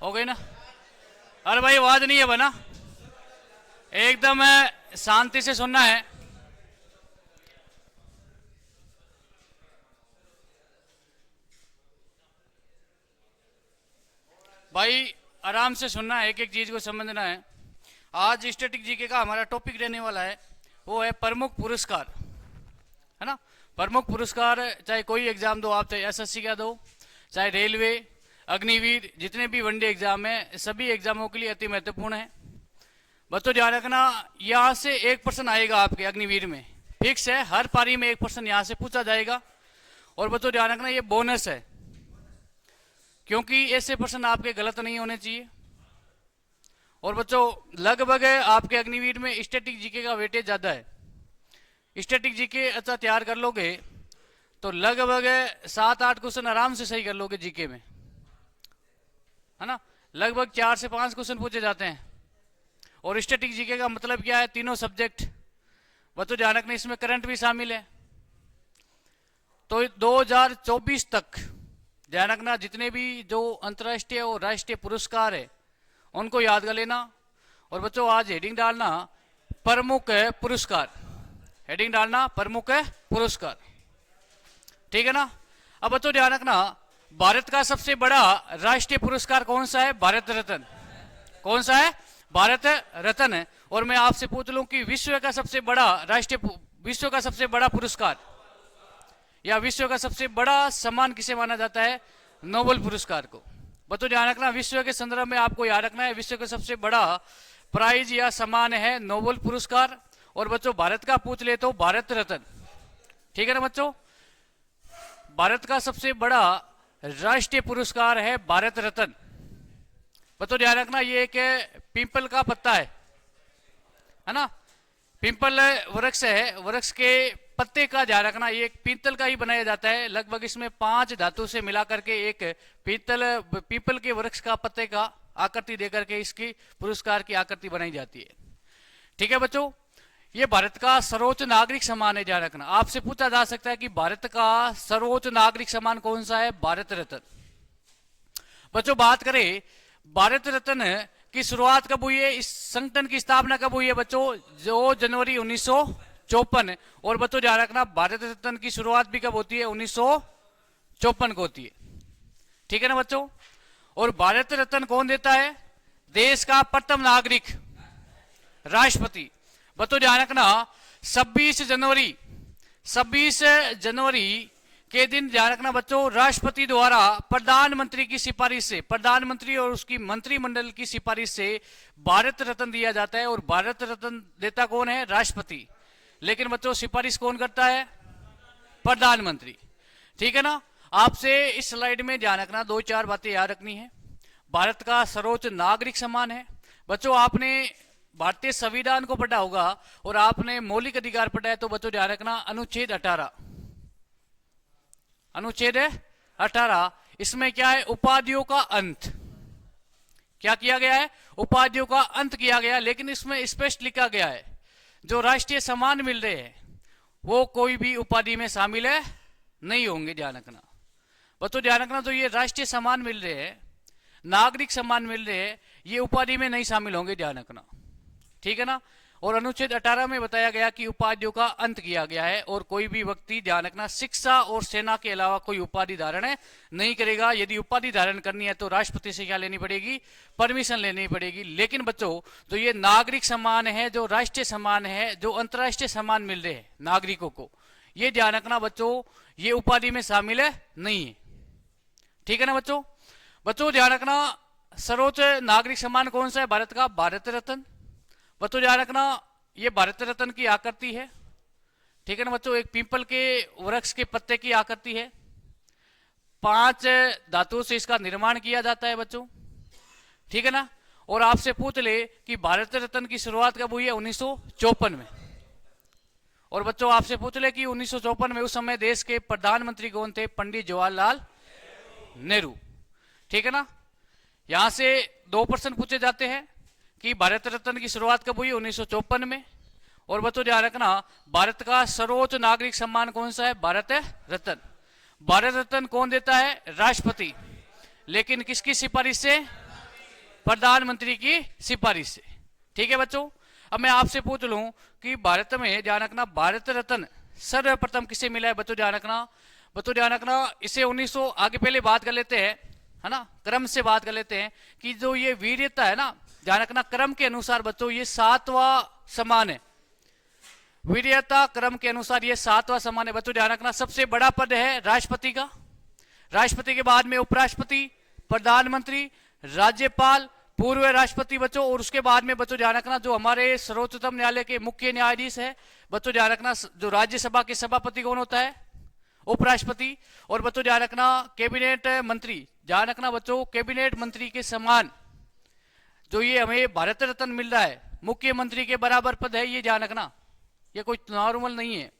हो गई ना? अरे भाई आवाज नहीं है बना, एकदम शांति से सुनना है। भाई आराम से सुनना है, एक एक चीज को समझना है। आज स्टैटिक जीके का हमारा टॉपिक रहने वाला है, वो है प्रमुख पुरस्कार, है ना? प्रमुख पुरस्कार, चाहे कोई एग्जाम दो आप, चाहे एसएससी का दो, चाहे रेलवे, अग्निवीर, जितने भी वनडे एग्जाम है, सभी एग्जामों के लिए अति महत्वपूर्ण है। बच्चों ध्यान रखना, यहाँ से 1% आएगा आपके अग्निवीर में, फिक्स है। हर पारी में 1% यहाँ से पूछा जाएगा। और बच्चों ध्यान रखना, ये बोनस है, क्योंकि ऐसे प्रश्न आपके गलत नहीं होने चाहिए। और बच्चों लगभग आपके अग्निवीर में स्टैटिक जीके का वेटेज ज्यादा है। स्टैटिक जीके अच्छा तैयार कर लोगे तो लगभग 7-8 क्वेश्चन आराम से सही कर लोगे जीके में, है ना? लगभग 4 से 5 क्वेश्चन पूछे जाते हैं। और स्टैटिक जीके का मतलब क्या है? तीनों सब्जेक्ट। बच्चों ध्यान रखना, इसमें करंट भी शामिल है। तो 2024 तक ध्यान रखना, जितने भी जो अंतर्राष्ट्रीय और राष्ट्रीय पुरस्कार है उनको याद कर लेना। और बच्चों आज हेडिंग डालना प्रमुख पुरस्कार, हेडिंग डालना प्रमुख पुरस्कार, ठीक है ना? अब बच्चों ध्यान रखना, भारत का सबसे बड़ा राष्ट्रीय पुरस्कार कौन सा है? भारत रत्न। कौन सा है? भारत रत्न है। और मैं आपसे पूछ लूं कि विश्व का सबसे बड़ा विश्व का सबसे बड़ा पुरस्कार या विश्व का सबसे बड़ा सम्मान किसे माना जाता है? नोबेल पुरस्कार को। बच्चों ध्यान रखना, विश्व के संदर्भ में आपको याद रखना है, विश्व का सबसे बड़ा प्राइज या सम्मान है नोबेल पुरस्कार। और बच्चों भारत का पूछ ले तो भारत रत्न, ठीक है ना बच्चों? भारत का सबसे बड़ा राष्ट्रीय पुरस्कार है भारत रत्न। बच्चों ध्यान रखना, ये एक पीपल का पत्ता है ना? पिंपल वृक्ष है, वृक्ष के पत्ते का ध्यान रखना, ये एक पीतल का ही बनाया जाता है। लगभग इसमें 5 धातु से मिलाकर के एक पीपल के वृक्ष का पत्ते का आकृति देकर के इसकी पुरस्कार की आकृति बनाई जाती है, ठीक है बच्चों? ये भारत का सर्वोच्च नागरिक सम्मान है, ध्यान रखना। आपसे पूछा जा सकता है कि भारत का सर्वोच्च नागरिक सम्मान कौन सा है? भारत रत्न। बच्चों बात करें भारत रत्न की शुरुआत कब हुई है, इस संगठन की स्थापना कब हुई है बच्चों? जो जनवरी 1954। और बच्चों ध्यान रखना, भारत रत्न की शुरुआत भी कब होती है? 1954 को होती है, ठीक है ना बच्चों? और भारत रत्न कौन देता है? देश का प्रथम नागरिक, राष्ट्रपति। बच्चों ध्यान रखना, 26 जनवरी के दिन ध्यान रखना बच्चों, राष्ट्रपति द्वारा प्रधानमंत्री की सिफारिश से, प्रधानमंत्री और उसकी मंत्रिमंडल की सिफारिश से भारत रत्न दिया जाता है। और भारत रत्न देता कौन है? राष्ट्रपति। लेकिन बच्चों सिफारिश कौन करता है? प्रधानमंत्री, ठीक है ना? आपसे इस स्लाइड में ध्यान रखना 2-4 बातें याद रखनी है। भारत का सर्वोच्च नागरिक सम्मान है। बच्चों आपने भारतीय संविधान को पढ़ा होगा और आपने मौलिक अधिकार पढ़ा है, तो बच्चों ध्यान रखना अनुच्छेद 18, इसमें क्या है? उपाधियों का अंत। क्या किया गया है? उपाधियों का अंत किया गया। लेकिन इसमें स्पष्ट लिखा गया है जो राष्ट्रीय सम्मान मिल रहे हैं वो कोई भी उपाधि में शामिल है नहीं होंगे, ध्यान रखना बच्चों। ध्यान रखना, तो ये राष्ट्रीय सम्मान मिल रहे हैं, नागरिक सम्मान मिल रहे हैं, ये उपाधि में नहीं शामिल होंगे, ध्यान रखना, ठीक है ना? और अनुच्छेद 18 में बताया गया कि उपाधियों का अंत किया गया है और कोई भी व्यक्ति, ध्यान रखना, शिक्षा और सेना के अलावा कोई उपाधि धारण नहीं करेगा। यदि उपाधि धारण करनी है तो राष्ट्रपति से क्या लेनी पड़ेगी? परमिशन लेनी पड़ेगी। लेकिन बच्चों तो ये नागरिक सम्मान है, जो राष्ट्रीय सम्मान है, जो अंतर्राष्ट्रीय सम्मान मिल रहे हैं नागरिकों को, ये ध्यान रखना बच्चों, ये उपाधि में शामिल नहीं है, ठीक है ना बच्चों? बच्चों ध्यान रखना, सर्वोच्च नागरिक सम्मान कौन सा है भारत का? भारत रत्न। बच्चों ध्यान रखना, ये भारत रत्न की आकृति है, ठीक है ना बच्चों? एक पीपल के वृक्ष के पत्ते की आकृति है, 5 धातुओं से इसका निर्माण किया जाता है बच्चों, ठीक है ना? और आपसे पूछ ले कि भारत रत्न की शुरुआत कब हुई है? 1954 में। और बच्चों आपसे पूछ ले कि 1954 में उस समय देश के प्रधानमंत्री कौन थे? पंडित जवाहरलाल नेहरू, ठीक है ना? यहां से 2 प्रश्न पूछे जाते हैं कि भारत रत्न की शुरुआत कब हुई? 1954 में। और बच्चों ध्यान रखना, भारत का सर्वोच्च नागरिक सम्मान कौन सा है? भारत रत्न। भारत रत्न कौन देता है? राष्ट्रपति। लेकिन किसकी सिफारिश से? प्रधानमंत्री की सिफारिश से। ठीक है बच्चों, अब मैं आपसे पूछ लूं कि भारत में ध्यान रखना भारत रत्न सर्वप्रथम किसे मिला है? बच्चों ध्यान रखना इसे 1900 आगे पहले बात कर लेते हैं, है ना, क्रम से बात कर लेते हैं कि जो ये वीरता है ना, ध्यान रखना क्रम के अनुसार बच्चों ये 7वां सम्मान है। वीरता क्रम के अनुसार ये 7वां सम्मान है बच्चों। ध्यान रखना सबसे बड़ा पद है राष्ट्रपति का, राष्ट्रपति के बाद में उपराष्ट्रपति, प्रधानमंत्री, राज्यपाल, पूर्व राष्ट्रपति बच्चों, और उसके बाद में बच्चों ध्यान रखना जो हमारे सर्वोच्चतम न्यायालय के मुख्य न्यायाधीश है बच्चों, ध्यान रखना जो राज्यसभा के सभापति कौन होता है? उपराष्ट्रपति। और बच्चों ध्यान रखना कैबिनेट मंत्री, ध्यान रखना बच्चों कैबिनेट मंत्री के समान जो ये हमें भारत रत्न मिल रहा है, मुख्यमंत्री के बराबर पद है, ये ध्यान रखना, ये कोई नॉर्मल नहीं है।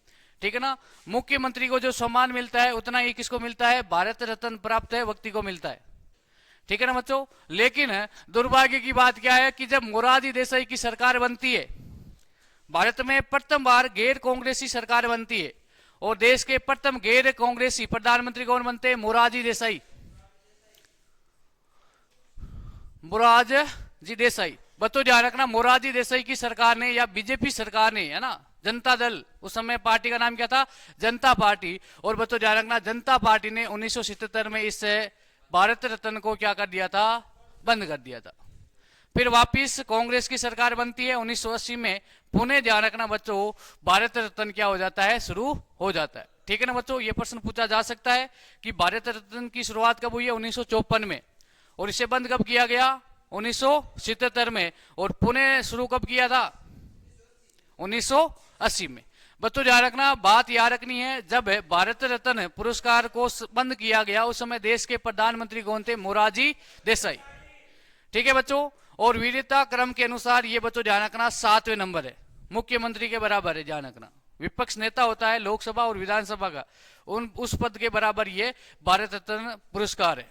ठीक है ना, मुख्यमंत्री को जो सम्मान मिलता है उतना ही किसको मिलता है? भारत रत्न प्राप्त है व्यक्ति को मिलता है। ठीक है ना बच्चों, लेकिन दुर्भाग्य की बात क्या है कि जब मोरारजी देसाई की सरकार बनती है, भारत में प्रथम बार गैर कांग्रेसी सरकार बनती है और देश के प्रथम गैर कांग्रेसी प्रधानमंत्री कौन बनते हैं? मोरारजी देसाई, मोरारजी देसाई। बच्चों ध्यान रखना मोरारजी देसाई की सरकार ने या बीजेपी सरकार ने, है ना, जनता दल, उस समय पार्टी का नाम क्या था? जनता पार्टी। और बच्चों ध्यान रखना जनता पार्टी ने 1977 में इस भारत रत्न को क्या कर दिया था? बंद कर दिया था। फिर वापिस कांग्रेस की सरकार बनती है 1980 में, पुनः ध्यान रखना बच्चों भारत रत्न क्या हो जाता है? शुरू हो जाता है। ठीक है ना बच्चों, ये प्रश्न पूछा जा सकता है कि भारत रत्न की शुरुआत कब हुई है? 1954 में, और इसे बंद कब किया गया? 1977 में, और पुनः शुरू कब किया था? 1980 में। बच्चों ध्यान रखना बात याद रखनी है, जब भारत रत्न पुरस्कार को बंद किया गया उस समय देश के प्रधानमंत्री कौन थे? मोरारजी देसाई। ठीक है बच्चों, और वीरता क्रम के अनुसार ये बच्चों ध्यान रखना 7वें नंबर है, मुख्यमंत्री के बराबर है। ध्यान रखना विपक्ष नेता होता है लोकसभा और विधानसभा का, उस पद के बराबर ये भारत रत्न पुरस्कार है।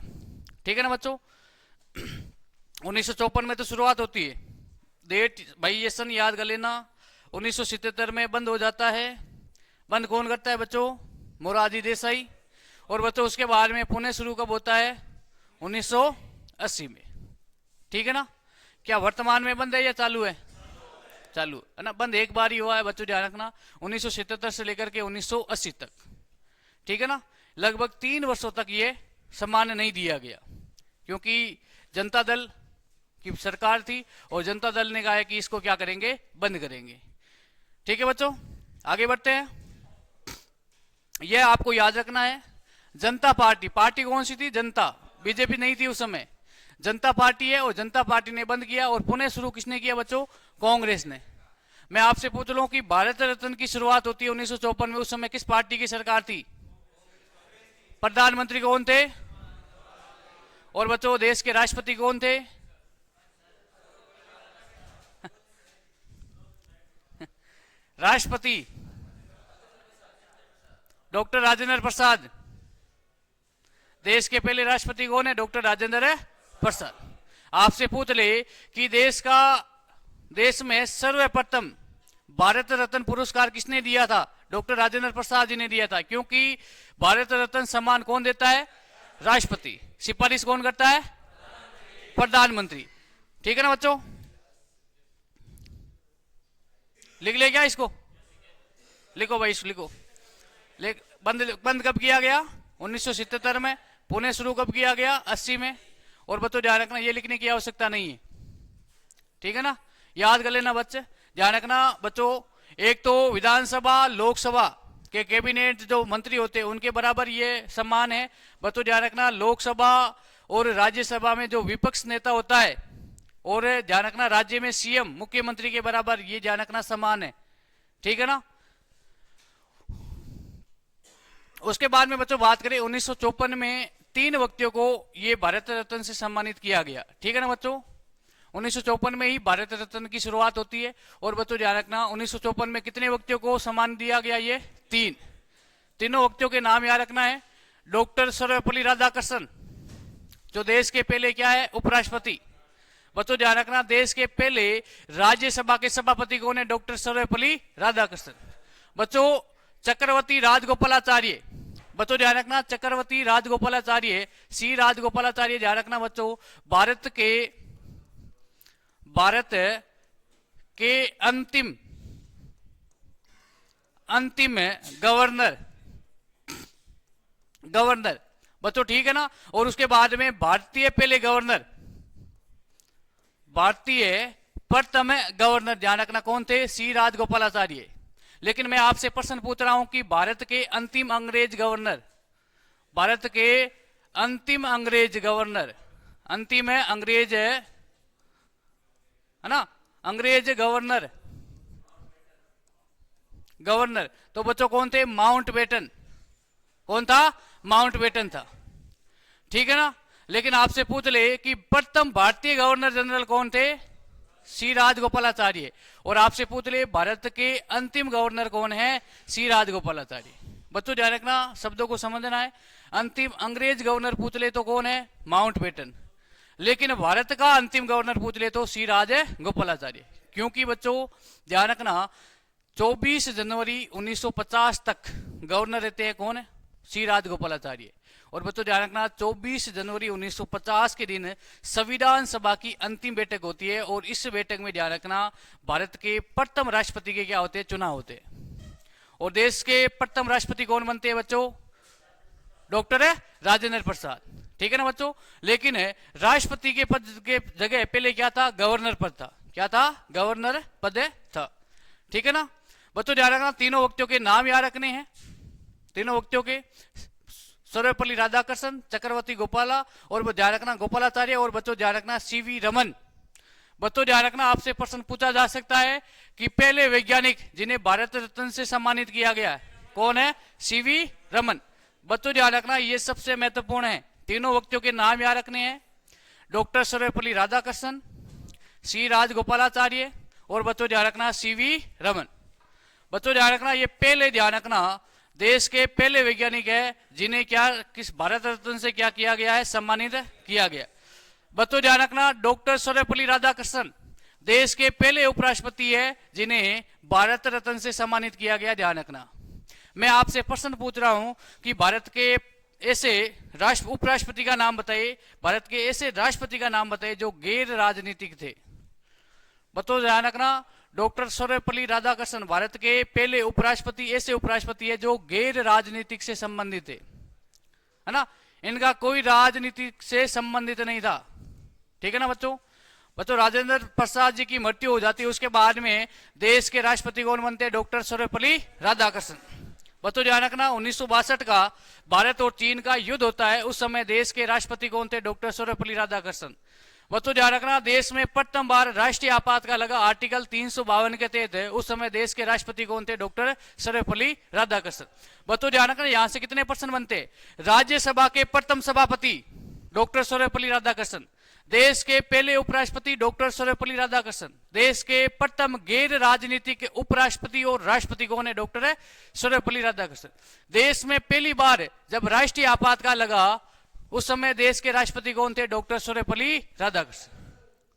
ठीक है ना बच्चों, 1954 में तो शुरुआत होती है, डेट भाई ये सन याद कर लेना। 1977 में बंद हो जाता है। बंद कौन करता है बच्चों? मोरारजी देसाई। और बच्चों उसके बाद में पुनः शुरू कब होता है? 1980 में। ठीक है ना, क्या वर्तमान में बंद है या चालू है? चालू है ना, बंद एक बार ही हुआ है बच्चों, ध्यान रखना 1977 से लेकर के 1980 तक। ठीक है ना, लगभग 3 वर्षों तक ये सम्मान नहीं दिया गया क्योंकि जनता दल की सरकार थी और जनता दल ने कहा है कि इसको क्या करेंगे? बंद करेंगे। ठीक है बच्चों, आगे बढ़ते हैं। यह आपको याद रखना है, जनता पार्टी, पार्टी कौन सी थी? जनता, बीजेपी नहीं थी उस समय, जनता पार्टी है, और जनता पार्टी ने बंद किया और पुनः शुरू किसने किया बच्चों? कांग्रेस ने। मैं आपसे पूछ लूं कि भारत रत्न की शुरुआत होती है 1954 में, उस समय किस पार्टी की सरकार थी? प्रधानमंत्री कौन थे? और बच्चों देश के राष्ट्रपति कौन थे? राष्ट्रपति डॉक्टर राजेंद्र प्रसाद। देश के पहले राष्ट्रपति कौन है? डॉक्टर राजेंद्र प्रसाद। आपसे पूछ ले कि देश में सर्वप्रथम भारत रत्न पुरस्कार किसने दिया था? डॉक्टर राजेंद्र प्रसाद जी ने दिया था, क्योंकि भारत रत्न सम्मान कौन देता है? राष्ट्रपति। सिफारिश कौन करता है? प्रधानमंत्री। ठीक है ना बच्चों, लिख ले क्या इसको? लिखो भाई, इसको लिखो। बंद कब किया गया? 1977 में। पुनः शुरू कब किया गया? 80 में। और बच्चों ध्यान रखना ये लिखने की आवश्यकता नहीं है। ठीक है ना, याद कर लेना बच्चे। ध्यान रखना बच्चों, एक तो विधानसभा लोकसभा के कैबिनेट जो मंत्री होते हैं उनके बराबर ये सम्मान है। बच्चों ध्यान रखना लोकसभा और राज्यसभा में जो विपक्ष नेता होता है, और ध्यान रखना राज्य में सीएम मुख्यमंत्री के बराबर ये ध्यान रखना समान है। ठीक है ना, उसके बाद में बच्चों बात करें 1954 में 3 व्यक्तियों को ये भारत रत्न से सम्मानित किया गया। ठीक है ना बच्चों, 1954 में ही भारत रत्न की शुरुआत होती है। और बच्चों ध्यान रखना 1954 में कितने व्यक्तियों को सम्मान दिया गया? ये 3। तीनों व्यक्तियों के नाम याद रखना है। डॉक्टर सर्वपल्ली राधाकृष्णन जो देश के पहले क्या है? उपराष्ट्रपति। बच्चों ध्यान रखना देश के पहले राज्यसभा के सभापति कौन है? डॉक्टर सर्वपल्ली राधाकृष्णन। बच्चों चक्रवर्ती राजगोपालाचार्य, बच्चों ध्यान रखना चक्रवर्ती राजगोपालाचार्य, सी राजगोपालाचार्य ध्यान रखना बच्चों, भारत के भारत के अंतिम गवर्नर बच्चों, ठीक है ना। और उसके बाद में भारतीय पहले गवर्नर, भारतीय प्रथम गवर्नर, ध्यान रखना कौन थे? सी राजगोपालाचार्य। लेकिन मैं आपसे प्रश्न पूछ रहा हूं कि भारत के अंतिम अंग्रेज गवर्नर, भारत के अंतिम अंग्रेज गवर्नर, अंतिम है अंग्रेज है ना, अंग्रेज गवर्नर, गवर्नर तो बच्चों कौन थे? माउंटबेटन। कौन था? माउंटबेटन था, ठीक है ना। लेकिन आपसे पूछ ले कि प्रथम भारतीय गवर्नर जनरल कौन थे? सी राजगोपालाचार्य। और आपसे पूछ ले भारत के अंतिम गवर्नर कौन है? सी राजगोपालाचार्य। बच्चों ध्यान रखना, शब्दों को समझना है। अंतिम अंग्रेज गवर्नर पूछ ले तो कौन है? माउंटबेटन। लेकिन भारत का अंतिम गवर्नर पूछ ले तो सी राजगोपालाचार्य। क्योंकि बच्चों ध्यान रखना, 24 जनवरी 1950 तक गवर्नर रहते हैं कौन? सी राजगोपालाचार्य। और बच्चों ध्यान रखना, 24 जनवरी 1950 के दिन संविधान सभा की अंतिम बैठक होती है। और इस बैठक में ध्यान रखना, भारत के प्रथम राष्ट्रपति के क्या होते हैं? चुनाव होते हैं। और देश के प्रथम राष्ट्रपति कौन बनते हैं बच्चों? डॉक्टर राजेंद्र प्रसाद, ठीक है ना बच्चों। लेकिन राष्ट्रपति के पद के जगह पहले क्या था? गवर्नर पद था। क्या था? गवर्नर पद था, ठीक है ना बच्चों। ध्यान रखना, तीनों व्यक्तियों के नाम याद रखने हैं, तीनों व्यक्तियों के, सर्वपल्ली राधाकृष्णन, चक्रवर्ती गोपाला और ध्यान रखना गोपालाचार्य। और बच्चों ध्यान रखना सीवी रमन। बच्चों ध्यान रखना, आपसे प्रश्न पूछा जा सकता है कि पहले वैज्ञानिक जिन्हें भारत रत्न से सम्मानित किया गया है कौन है? सीवी रमन। बच्चों ध्यान रखना, ये सबसे महत्वपूर्ण है, तीनों व्यक्तियों के नाम याद रखने हैं, डॉक्टर सर्वपल्ली राधाकृष्णन, सी राजगोपालाचार्य और बच्चों ध्यान रखना सीवी रमन। बच्चों ध्यान रखना, ये पहले ध्यान रखना देश के पहले वैज्ञानिक है जिन्हें क्या, किस भारत रत्न से क्या किया गया है? सम्मानित किया गया। बच्चों ध्यान रखना, डॉक्टर सर्वपल्ली राधाकृष्णन देश के पहले उपराष्ट्रपति है जिन्हें भारत रत्न से सम्मानित किया गया। ध्यान रखना, मैं आपसे प्रश्न पूछ रहा हूं कि भारत के ऐसे उपराष्ट्रपति का नाम बताइए, भारत के ऐसे राष्ट्रपति का नाम बताइए जो गैर राजनीतिक थे। बच्चों ध्यान रखना, डॉक्टर सर्वपल्ली राधाकृष्णन भारत के पहले उपराष्ट्रपति, ऐसे उपराष्ट्रपति है जो गैर राजनीतिक से संबंधित है ना, इनका कोई राजनीतिक से संबंधित नहीं था, ठीक है ना बच्चों। बच्चों राजेंद्र प्रसाद जी की मृत्यु हो जाती है, उसके बाद में देश के राष्ट्रपति कौन बनते हैं? डॉक्टर सर्वपल्ली राधाकृष्णन। बच्चों ध्यान रखना, 1962 का भारत और चीन का युद्ध होता है, उस समय देश के राष्ट्रपति कौन थे? डॉक्टर सर्वपल्ली राधाकृष्णन। बच्चों ध्यान रखना, देश में प्रथम बार राष्ट्रीय आपातकाल लगा आर्टिकल 352 के तहत, उस समय देश के राष्ट्रपति कौन थे? डॉक्टर सर्वपल्ली राधाकृष्णन। बच्चों ध्यान रखना, यहां से कितने प्रश्न बनते? राज्यसभा के प्रथम सभापति डॉक्टर सर्वपल्ली राधाकृष्णन, देश के पहले उपराष्ट्रपति डॉक्टर सर्वपल्ली राधाकृष्णन, देश के प्रथम गैर राजनीतिक उपराष्ट्रपति और राष्ट्रपति कौन है? डॉक्टर सर्वपल्ली राधाकृष्णन। देश में पहली बार जब राष्ट्रीय आपातकाल लगा उस समय देश के राष्ट्रपति कौन थे? डॉक्टर सर्वपल्ली राधाकृष्णन,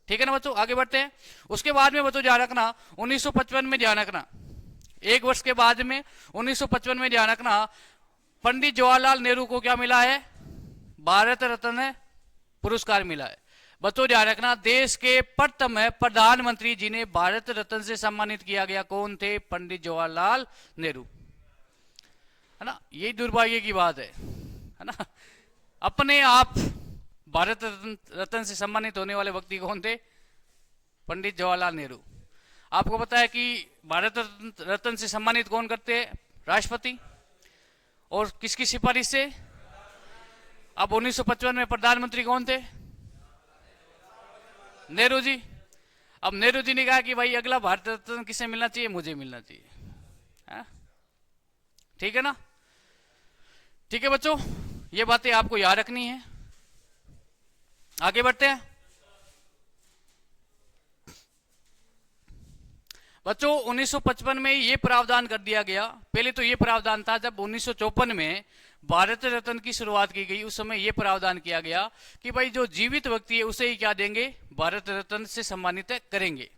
ठीक है ना बच्चों। आगे बढ़ते हैं, उसके बाद में बच्चों ध्यान रखना 1955 में, ध्यान रखना एक वर्ष के बाद में 1955 में ध्यान रखना पंडित जवाहरलाल नेहरू को क्या मिला है? भारत रत्न पुरस्कार मिला है। बच्चों ध्यान रखना, देश के प्रथम प्रधानमंत्री जिन्हें भारत रत्न से सम्मानित किया गया कौन थे? पंडित जवाहरलाल नेहरू, है ना। यही दुर्भाग्य की बात है ना, अपने आप भारत रत्न से सम्मानित होने वाले व्यक्ति कौन थे? पंडित जवाहरलाल नेहरू। आपको पता है कि भारत रत्न से सम्मानित कौन करते हैं? राष्ट्रपति। और किसकी सिफारिश से? अब 1955 में प्रधानमंत्री कौन थे? नेहरू जी। अब नेहरू जी ने कहा कि भाई अगला भारत रत्न किसे मिलना चाहिए? मुझे मिलना चाहिए, ठीक है ना। ठीक है बच्चों, ये बातें आपको याद रखनी है। आगे बढ़ते हैं बच्चों। 1955 में ये प्रावधान कर दिया गया, पहले तो ये प्रावधान था जब 1954 में भारत रत्न की शुरुआत की गई, उस समय यह प्रावधान किया गया कि भाई जो जीवित व्यक्ति है उसे ही क्या देंगे? भारत रत्न से सम्मानित करेंगे।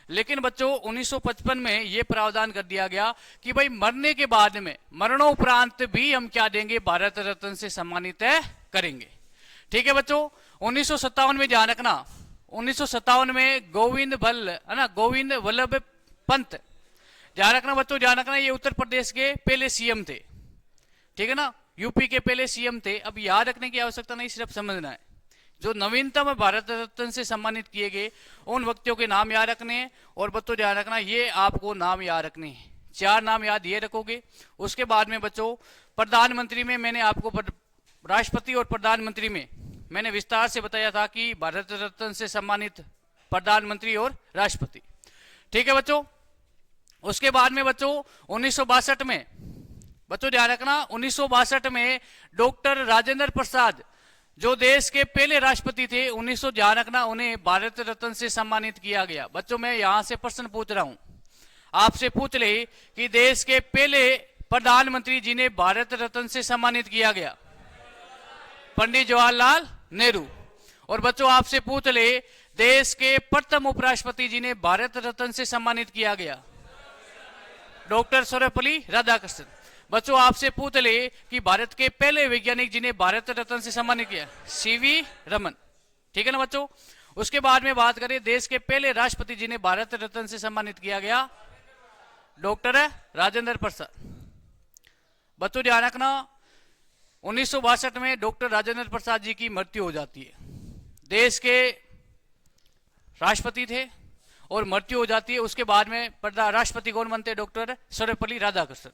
लेकिन बच्चों 1955 में यह प्रावधान कर दिया गया कि भाई मरने के बाद में, मरणोपरांत भी हम क्या देंगे? भारत रत्न से सम्मानित करेंगे, ठीक है बच्चों। 1957 में ध्यान रखना, 1957 में गोविंद भल्ल, है ना, गोविंद वल्लभ पंत। ध्यान रखना बच्चों, ध्यान रखना, ये उत्तर प्रदेश के पहले सीएम थे, ठीक है ना, यूपी के पहले सीएम थे। अब याद रखने की आवश्यकता नहीं, सिर्फ समझना है। जो नवीनतम भारत रत्न से सम्मानित किए गए उन व्यक्तियों के नाम याद रखने हैं। और बच्चों ध्यान रखना, ये आपको नाम याद रखने हैं, 4 नाम याद ये रखोगे। उसके बाद में बच्चों प्रधानमंत्री में मैंने आपको राष्ट्रपति और प्रधानमंत्री में मैंने विस्तार से बताया था कि भारत रत्न से सम्मानित प्रधानमंत्री और राष्ट्रपति, ठीक है बच्चों। उसके बाद में बच्चों 1962 में, बच्चों ध्यान रखना, 1962 में डॉक्टर राजेंद्र प्रसाद जो देश के पहले राष्ट्रपति थे, 1900 ध्यान रखना, उन्हें भारत रत्न से सम्मानित किया गया। बच्चों मैं यहां से प्रश्न पूछ रहा हूं, आपसे पूछ ले कि देश के पहले प्रधानमंत्री जिन्हें भारत रत्न से सम्मानित किया गया, पंडित जवाहरलाल नेहरू। और बच्चों आपसे पूछ ले, देश के प्रथम उपराष्ट्रपति जिन्हें भारत रत्न से सम्मानित किया गया, डॉक्टर सर्वपल्ली राधाकृष्णन। बच्चों आपसे पूछ ले कि भारत के पहले वैज्ञानिक जिन्हें भारत रत्न से सम्मानित किया, सीवी रमन, ठीक है ना बच्चों। उसके बाद में बात करें देश के पहले राष्ट्रपति जिन्हें भारत रत्न से सम्मानित किया गया, डॉक्टर राजेंद्र प्रसाद। बच्चों ध्यान रखना, 1962 में डॉक्टर राजेंद्र प्रसाद जी की मृत्यु हो जाती है। देश के राष्ट्रपति थे और मृत्यु हो जाती है। उसके बाद में राष्ट्रपति कौन बनते, डॉक्टर सर्वपल्ली राधाकृष्णन।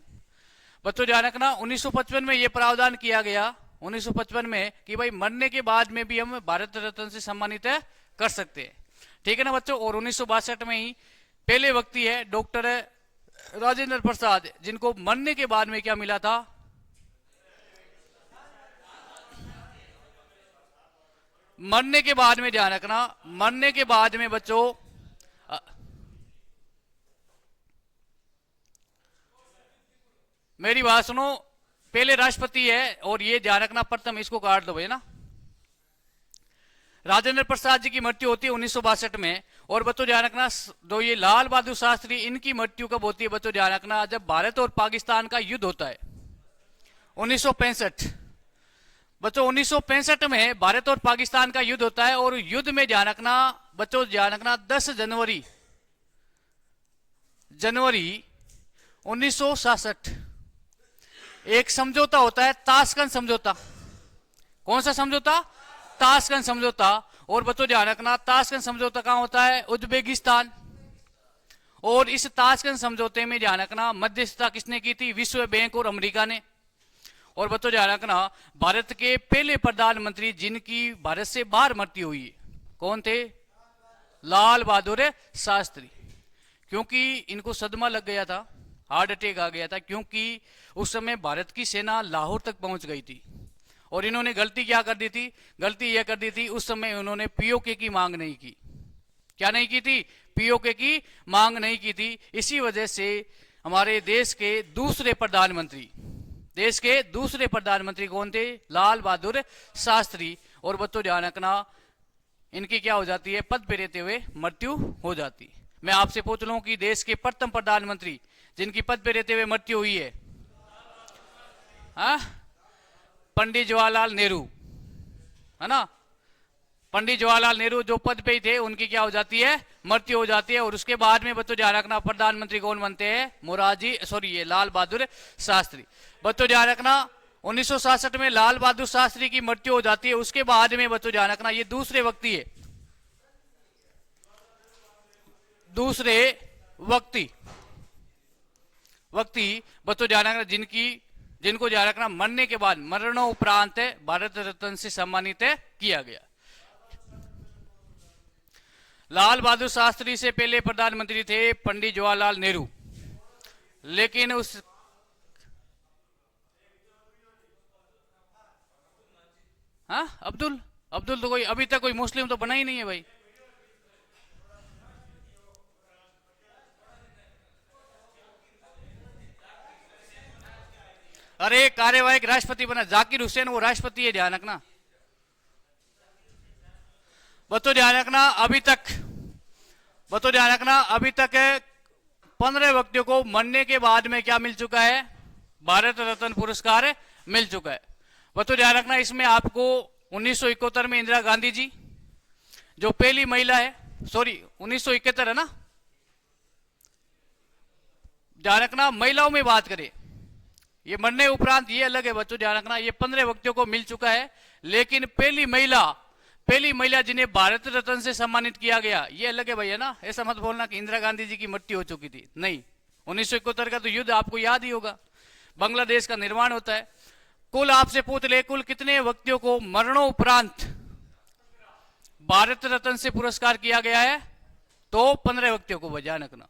बच्चों ध्यान रखना, 1955 में यह प्रावधान किया गया, 1955 में, कि भाई मरने के बाद में भी हम भारत रत्न से सम्मानित कर सकते हैं, ठीक है ना बच्चों। और 1962 में ही पहले व्यक्ति है डॉक्टर राजेंद्र प्रसाद जिनको मरने के बाद में क्या मिला था, मरने के बाद में, ध्यान रखना, मरने के बाद में बच्चों मेरी बात सुनो, पहले राष्ट्रपति है और ये ध्यान रखना प्रथम, इसको काट दो भाई ना। राजेंद्र प्रसाद जी की मृत्यु होती है 1962 में। और बच्चों ध्यान रखना, जो ये लाल बहादुर शास्त्री, इनकी मृत्यु कब होती है बच्चों, ध्यान रखना, जब भारत और पाकिस्तान का युद्ध होता है 1965। बच्चों 1965 में भारत और पाकिस्तान का युद्ध होता है। और युद्ध में ध्यान रखना बच्चों, ध्यान रखना 10 जनवरी 1966 एक समझौता होता है, ताशकंद समझौता। कौन सा समझौता, ताशकंद समझौता। और बच्चों ध्यान रखना, ताशकंद समझौता कहां होता है, उज्बेकिस्तान। और इस ताशकंद समझौते में ध्यान रखना मध्यस्थता किसने की थी, विश्व बैंक और अमेरिका ने। और बच्चों ध्यान रखना, भारत के पहले प्रधानमंत्री जिनकी भारत से बाहर मृत्यु हुई है, कौन थे, लाल बहादुर शास्त्री। क्योंकि इनको सदमा लग गया था, हार्ट अटैक आ गया था, क्योंकि उस समय भारत की सेना लाहौर तक पहुंच गई थी। और इन्होंने गलती क्या कर दी थी, गलती यह कर दी थी, उस समय उन्होंने पीओके की मांग नहीं की। क्या नहीं की थी, पीओके की मांग नहीं की थी। इसी वजह से हमारे देश के दूसरे प्रधानमंत्री कौन थे, लाल बहादुर शास्त्री। और बच्चों ध्यान रखना, इनकी क्या हो जाती है, पद पे रहते हुए मृत्यु हो जाती है। मैं आपसे पूछ लूं कि देश के प्रथम प्रधानमंत्री जिनकी पद पे रहते हुए मृत्यु हुई है, पंडित जवाहरलाल नेहरू, है ना। पंडित जवाहरलाल नेहरू जो पद पे ही थे, उनकी क्या हो जाती है, मृत्यु हो जाती है। और उसके बाद में बच्चों ध्यान रखना, प्रधानमंत्री कौन बनते हैं, ये लाल बहादुर शास्त्री। बच्चों ध्यान रखना, 1966 में लाल बहादुर शास्त्री की मृत्यु हो जाती है। उसके बाद में बच्चों ध्यान रखना, ये दूसरे व्यक्ति है, दूसरे व्यक्ति बच्चों ध्यान रखना, जिनको ध्यान रखना मरने के बाद, मरणोपरांत भारत रत्न से सम्मानित किया गया। लाल बहादुर शास्त्री से पहले प्रधानमंत्री थे पंडित जवाहरलाल नेहरू, लेकिन उस अब्दुल तो कोई अभी तक कोई मुस्लिम तो बना ही नहीं है भाई। अरे कार्यवाहक राष्ट्रपति बना जाकिर हुसैन, वो राष्ट्रपति है, ध्यान रखना। बच्चों ध्यान रखना, अभी तक 15 व्यक्तियों को मरने के बाद में क्या मिल चुका है, भारत रत्न पुरस्कार मिल चुका है। बच्चों ध्यान रखना, इसमें आपको 1971 में इंदिरा गांधी जी, जो पहली महिला है, सॉरी 1971 है ना, ध्यान रखना महिलाओं में बात करें, ये मरने उपरांत ये अलग है बच्चों, ध्यान रखना ये 15 व्यक्तियों को मिल चुका है, लेकिन पहली महिला जिन्हें भारत रत्न से सम्मानित किया गया ये अलग है भैया ना। ऐसा मत बोलना कि इंदिरा गांधी जी की मृत्यु हो चुकी थी, नहीं। 1971 का तो युद्ध आपको याद ही होगा, बांग्लादेश का निर्माण होता है। कुल आपसे पूछ ले, कुल कितने व्यक्तियों को मरणोपरांत भारत रत्न से पुरस्कार किया गया है? तो 15 व्यक्तियों को। ध्यान रखना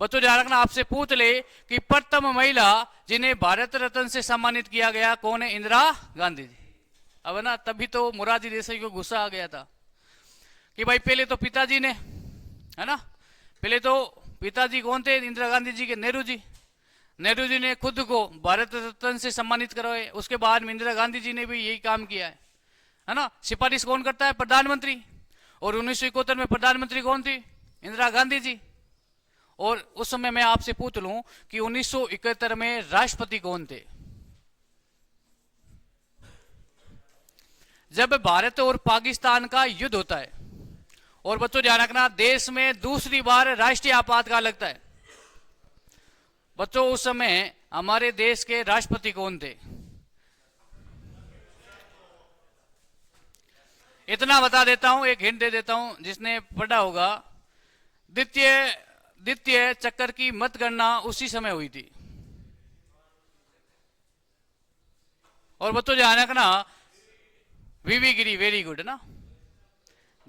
बच्चों, ध्यान रखना, आपसे पूछ ले कि प्रथम महिला जिन्हें भारत रत्न से सम्मानित किया गया कौन है? इंदिरा गांधी जी। अब ना तभी तो मोरारजी देसाई को गुस्सा आ गया था कि भाई पहले तो पिताजी ने, है ना, पहले तो पिताजी कौन थे इंदिरा गांधी जी के? नेहरू जी। नेहरू जी ने खुद को भारत रत्न से सम्मानित करवाए, उसके बाद में इंदिरा गांधी जी ने भी यही काम किया है ना। सिफारिश कौन करता है? प्रधानमंत्री। और 1971 में प्रधानमंत्री कौन थी? इंदिरा गांधी जी। और उस समय मैं आपसे पूछ लूं कि 1971 में राष्ट्रपति कौन थे? जब भारत और पाकिस्तान का युद्ध होता है, और बच्चों ध्यान रखना देश में दूसरी बार राष्ट्रीय आपातकाल लगता है, बच्चों उस समय हमारे देश के राष्ट्रपति कौन थे? इतना बता देता हूं, एक हिंट दे देता हूं, जिसने पढ़ा होगा, द्वितीय चक्कर की मतगणना उसी समय हुई थी। और बच्चों ध्यान रखना वीवी गिरी, वेरी गुड ना।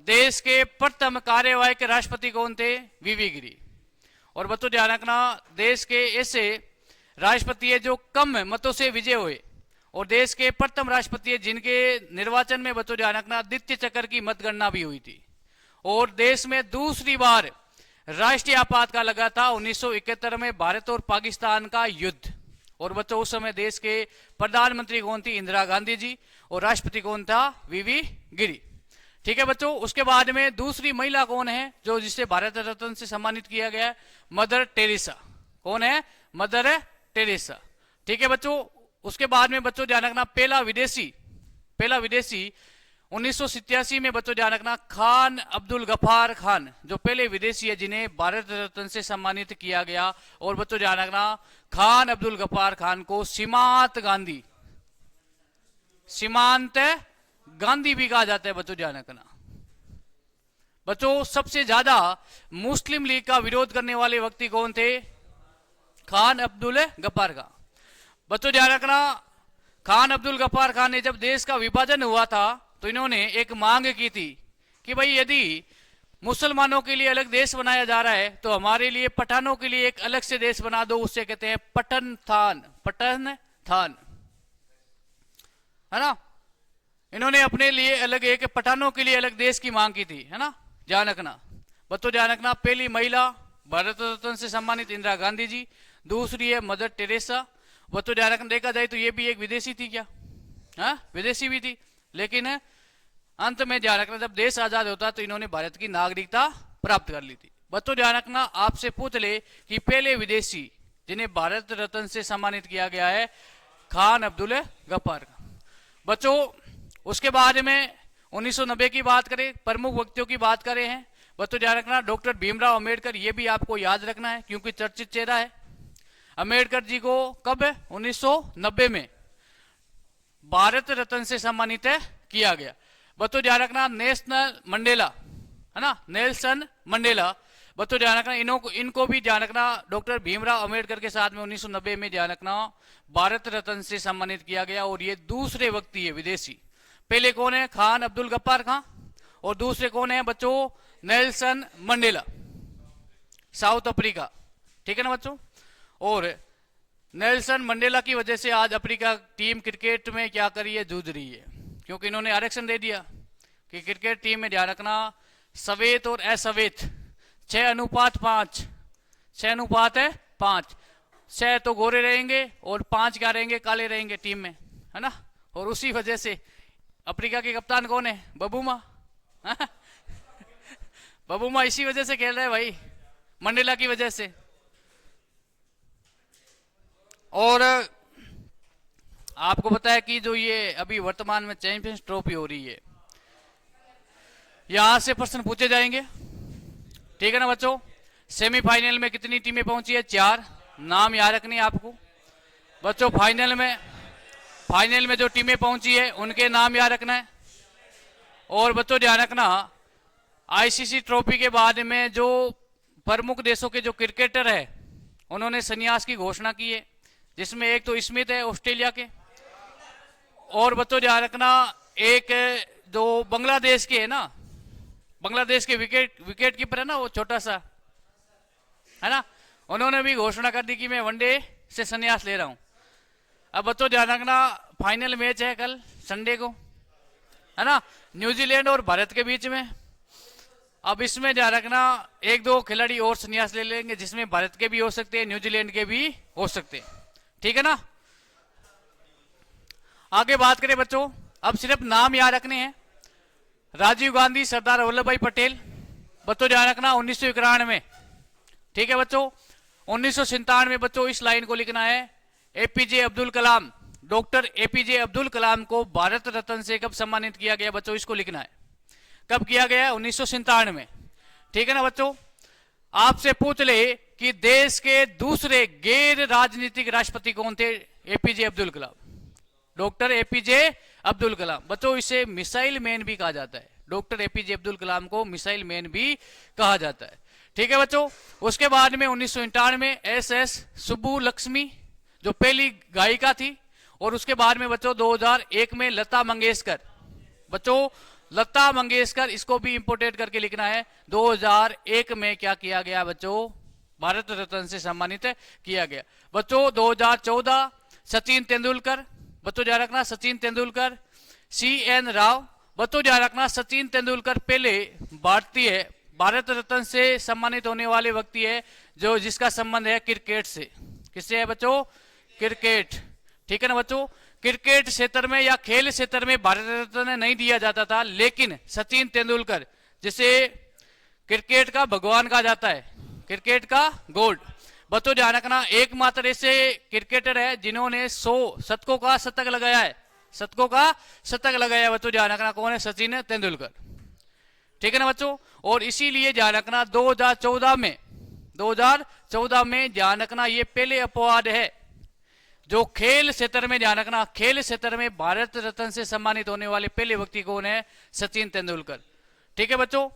देश के प्रथम कार्यवाहक राष्ट्रपति कौन थे? वीवी गिरी। और बच्चों ध्यान रखना देश के ऐसे राष्ट्रपति है जो कम मतों से विजय हुए, और देश के प्रथम राष्ट्रपति है जिनके निर्वाचन में बच्चों ध्यान रखना द्वितीय चक्कर की मतगणना भी हुई थी। और देश में दूसरी बार राष्ट्रीय आपातकाल लगा था 1971 में, भारत और पाकिस्तान का युद्ध। और बच्चों उस समय देश के प्रधानमंत्री कौन थी? इंदिरा गांधी जी। और राष्ट्रपति कौन था? वीवी गिरी। ठीक है बच्चों, उसके बाद में दूसरी महिला कौन है जो जिसे भारत रत्न से सम्मानित किया गया? Mother Teresa. कौन है? Mother Teresa. ठीक है बच्चों, उसके बाद में बच्चों ध्यान रखना पहला विदेशी 1987 में बच्चों ध्यान रखना खान अब्दुल गफ्फार खान, जो पहले विदेशी है जिन्हें भारत रत्न से सम्मानित किया गया। और बच्चों ध्यान रखना खान अब्दुल गफ्फार खान को सीमांत गांधी भी कहा जाता है। बच्चों ध्यान रखना बच्चों, सबसे ज्यादा मुस्लिम लीग का विरोध करने वाले व्यक्ति कौन थे? खान अब्दुल गफ्फार खान। बच्चों ध्यान रखना खान अब्दुल गफ्फार खान ने जब देश का विभाजन हुआ था तो इन्होंने एक मांग की थी कि भाई यदि मुसलमानों के लिए अलग देश बनाया जा रहा है तो हमारे लिए पठानों के लिए एक अलग से देश बना दो, उससे कहते हैं पठन थान, है ना। इन्होंने अपने लिए अलग एक पठानों के लिए अलग देश की मांग की थी, है ना। ध्यान रखना बच्चों, ध्यान रखना पहली महिला भारत रत्न से सम्मानित इंदिरा गांधी जी, दूसरी है मदर टेरेसा। बच्चों ध्यान रखना देखा जाए तो ये भी एक विदेशी थी क्या? हाँ विदेशी भी थी, लेकिन अंत में ध्यान रखना जब देश आजाद होता तो इन्होंने भारत की नागरिकता प्राप्त कर ली थी। बच्चों ध्यान रखना आपसे पूछ ले कि पहले विदेशी जिन्हें भारत रत्न से सम्मानित किया गया है खान अब्दुल गफ्फार। बच्चों उसके बाद में 1990 की बात करें, प्रमुख व्यक्तियों की बात करें हैं। बच्चों ध्यान रखना डॉक्टर भीमराव अंबेडकर, ये भी आपको याद रखना है क्योंकि चर्चित चेहरा है। अंबेडकर जी को कब 1990 में भारत रत्न से सम्मानित किया गया। बच्चों ध्यान रखना नेशनल मंडेला, है ना, नेल्सन मंडेला। बच्चों ध्यान रखना इनको भी ध्यान रखना डॉक्टर भीमराव अंबेडकर के साथ में 1990 में ध्यान रखना भारत रत्न से सम्मानित किया गया। और ये दूसरे व्यक्ति है विदेशी, पहले कौन है? खान अब्दुल गफ्फार खान, और दूसरे कौन है बच्चों? Nelson Mandela, south Africa. ठीक है ना बच्चों। और नेल्सन मंडेला की वजह से आज अफ्रीका टीम क्रिकेट में क्या कर रही है? जूझ रही है, क्योंकि इन्होंने आरक्षण दे दिया कि क्रिकेट टीम में ध्यान रखना सवेत और असवेत 6:5, 6:5, 6 तो गोरे रहेंगे और 5 क्या रहेंगे? काले रहेंगे टीम में, है ना। और उसी वजह से अफ्रीका के कप्तान कौन है? बबूमा। बबूमा इसी वजह से खेल रहे हैं भाई, मंडेला की वजह से। और आपको पता है कि जो ये अभी वर्तमान में चैंपियंस ट्रॉफी हो रही है, यहां से प्रश्न पूछे जाएंगे, ठीक है ना बच्चों। सेमीफाइनल में कितनी टीमें पहुंची है? 4। नाम याद रखनी है आपको बच्चों। फाइनल में जो टीमें पहुंची है उनके नाम याद रखना है। और बच्चों ध्यान रखना, आईसीसी ट्रॉफी के बाद में जो प्रमुख देशों के जो क्रिकेटर है उन्होंने संन्यास की घोषणा की है, जिसमें एक तो स्मिथ है ऑस्ट्रेलिया के, और बच्चों ध्यान रखना एक जो बांग्लादेश के है ना, बांग्लादेश के विकेट कीपर है ना, वो छोटा सा है ना, उन्होंने भी घोषणा कर दी कि मैं वनडे से संन्यास ले रहा हूं। अब बच्चों ध्यान रखना, फाइनल मैच है कल संडे को, है ना, न्यूजीलैंड और भारत के बीच में। अब इसमें ध्यान रखना, 1-2 खिलाड़ी और संन्यास ले लेंगे, जिसमें भारत के भी हो सकते हैं, न्यूजीलैंड के भी हो सकते हैं, ठीक है ना। आगे बात करें बच्चों, अब सिर्फ नाम याद रखने हैं। राजीव गांधी, सरदार वल्लभ भाई पटेल। बच्चों ध्यान रखना 1991 में, ठीक है बच्चों। 1997 में बच्चों इस लाइन को लिखना है, APJ Abdul Kalam, doctor APJ Abdul Kalam को भारत रत्न से कब सम्मानित किया गया बच्चों, इसको लिखना है। कब किया गया? 1997 में, ठीक है ना बच्चों। आपसे पूछ ले कि देश के दूसरे गैर राजनीतिक राष्ट्रपति कौन थे? APJ Abdul Kalam, doctor APJ Abdul Kalam. बच्चों इसे मिसाइल मैन भी कहा जाता है, डॉक्टर एपीजे अब्दुल कलाम को मिसाइल मैन भी कहा जाता है, ठीक है बच्चों। उसके बाद में 1991 में एसएस सुब्बू लक्ष्मी, जो पहली गायिका थी। और उसके बाद में बच्चों 2001 में लता मंगेशकर। बच्चों लता मंगेशकर, इसको भी इंपोर्टेंट करके लिखना है। 2001 में क्या किया गया बच्चों? भारत रत्न से सम्मानित किया गया। बच्चों 2014 सचिन तेंदुलकर, बच्चों ध्यान रखना सचिन तेंदुलकर। CN राव, बच्चों ध्यान रखना सचिन तेंदुलकर पहले भारतीय भारत रत्न से सम्मानित होने वाले व्यक्ति है जो जिसका संबंध है क्रिकेट से। किससे है बच्चों? क्रिकेट, ठीक है ना बच्चों। क्रिकेट क्षेत्र में या खेल क्षेत्र में भारत रत्न नहीं दिया जाता था, लेकिन सचिन तेंदुलकर, जिसे क्रिकेट का भगवान कहा जाता है, क्रिकेट का गोल्ड। बच्चों ध्यान रखना, एकमात्र ऐसे क्रिकेटर है जिन्होंने 100 शतकों का शतक लगाया है, शतकों का शतक लगाया। बच्चों ध्यान रखना कौन है? सचिन तेंदुलकर, ठीक है ना बच्चों। और इसीलिए ध्यान रखना 2014 में ध्यान रखना ये पहले अपवाद है जो खेल क्षेत्र में, ध्यान रखना खेल क्षेत्र में भारत रत्न से सम्मानित होने वाले पहले व्यक्ति कौन है? सचिन तेंदुलकर, ठीक है बच्चों।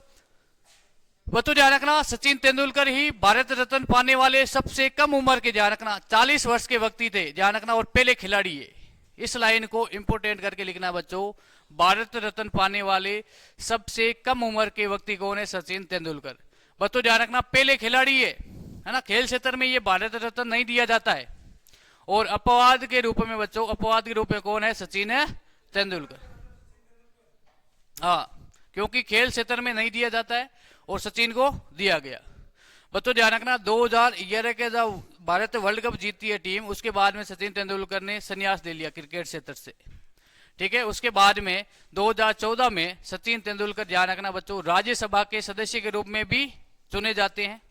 बच्चों ध्यान रखना सचिन तेंदुलकर ही भारत रत्न पाने वाले सबसे कम उम्र के, ध्यान रखना 40 वर्ष के व्यक्ति थे, ध्यान रखना, और पहले खिलाड़ी है। इस लाइन को इंपोर्टेंट करके लिखना बच्चों, भारत रत्न पाने वाले सबसे कम उम्र के व्यक्ति कौन है? सचिन तेंदुलकर। बच्चों ध्यान रखना पहले खिलाड़ी है ना, खेल क्षेत्र में ये भारत रत्न नहीं दिया जाता है। और अपवाद के रूप में बच्चों, अपवाद के रूप में कौन है? सचिन तेंदुलकर। हाँ, क्योंकि खेल क्षेत्र में नहीं दिया जाता है और सचिन को दिया गया। बच्चों ध्यान रखना 2011 के जब भारत वर्ल्ड कप जीतती है टीम, उसके बाद में सचिन तेंदुलकर ने संन्यास ले लिया क्रिकेट क्षेत्र से, ठीक है। उसके बाद में 2014 में सचिन तेंदुलकर, ध्यान रखना बच्चों, राज्यसभा के सदस्य के रूप में भी चुने जाते हैं।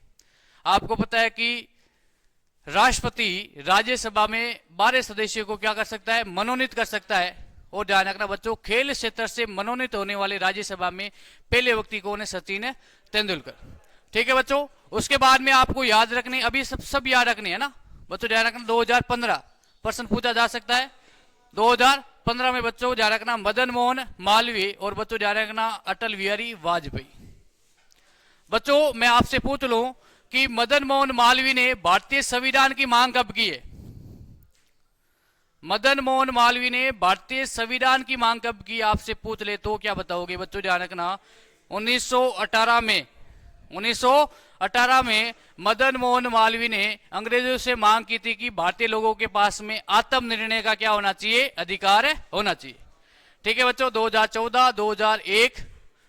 आपको पता है कि राष्ट्रपति राज्यसभा में 12 सदस्यों को क्या कर सकता है? मनोनीत कर सकता है। और ध्यान रखना बच्चों, खेल क्षेत्र से मनोनीत होने वाले राज्यसभा में पहले व्यक्ति कौन है? सचिन तेंदुलकर, ठीक है बच्चों। उसके बाद में आपको याद रखने, अभी सब याद रखने है ना बच्चों। ध्यान रखना 2015 प्रश्न पूछा जा सकता है। 2015 में बच्चों ध्यान रखना मदन मोहन मालवीय, और बच्चों ध्यान रखना अटल बिहारी वाजपेयी। बच्चों मैं आपसे पूछ लूं कि मदन मोहन मालवीय ने भारतीय संविधान की मांग कब की है? मदन मोहन मालवीय ने भारतीय संविधान की मांग कब की? आपसे पूछ ले तो क्या बताओगे बच्चों? ध्यान रखना 1918 में, 1918 में मदन मोहन मालवीय ने अंग्रेजों से मांग की थी कि भारतीय लोगों के पास में आत्मनिर्णय का क्या होना चाहिए? अधिकार होना चाहिए, ठीक है बच्चों। 2014, 2001,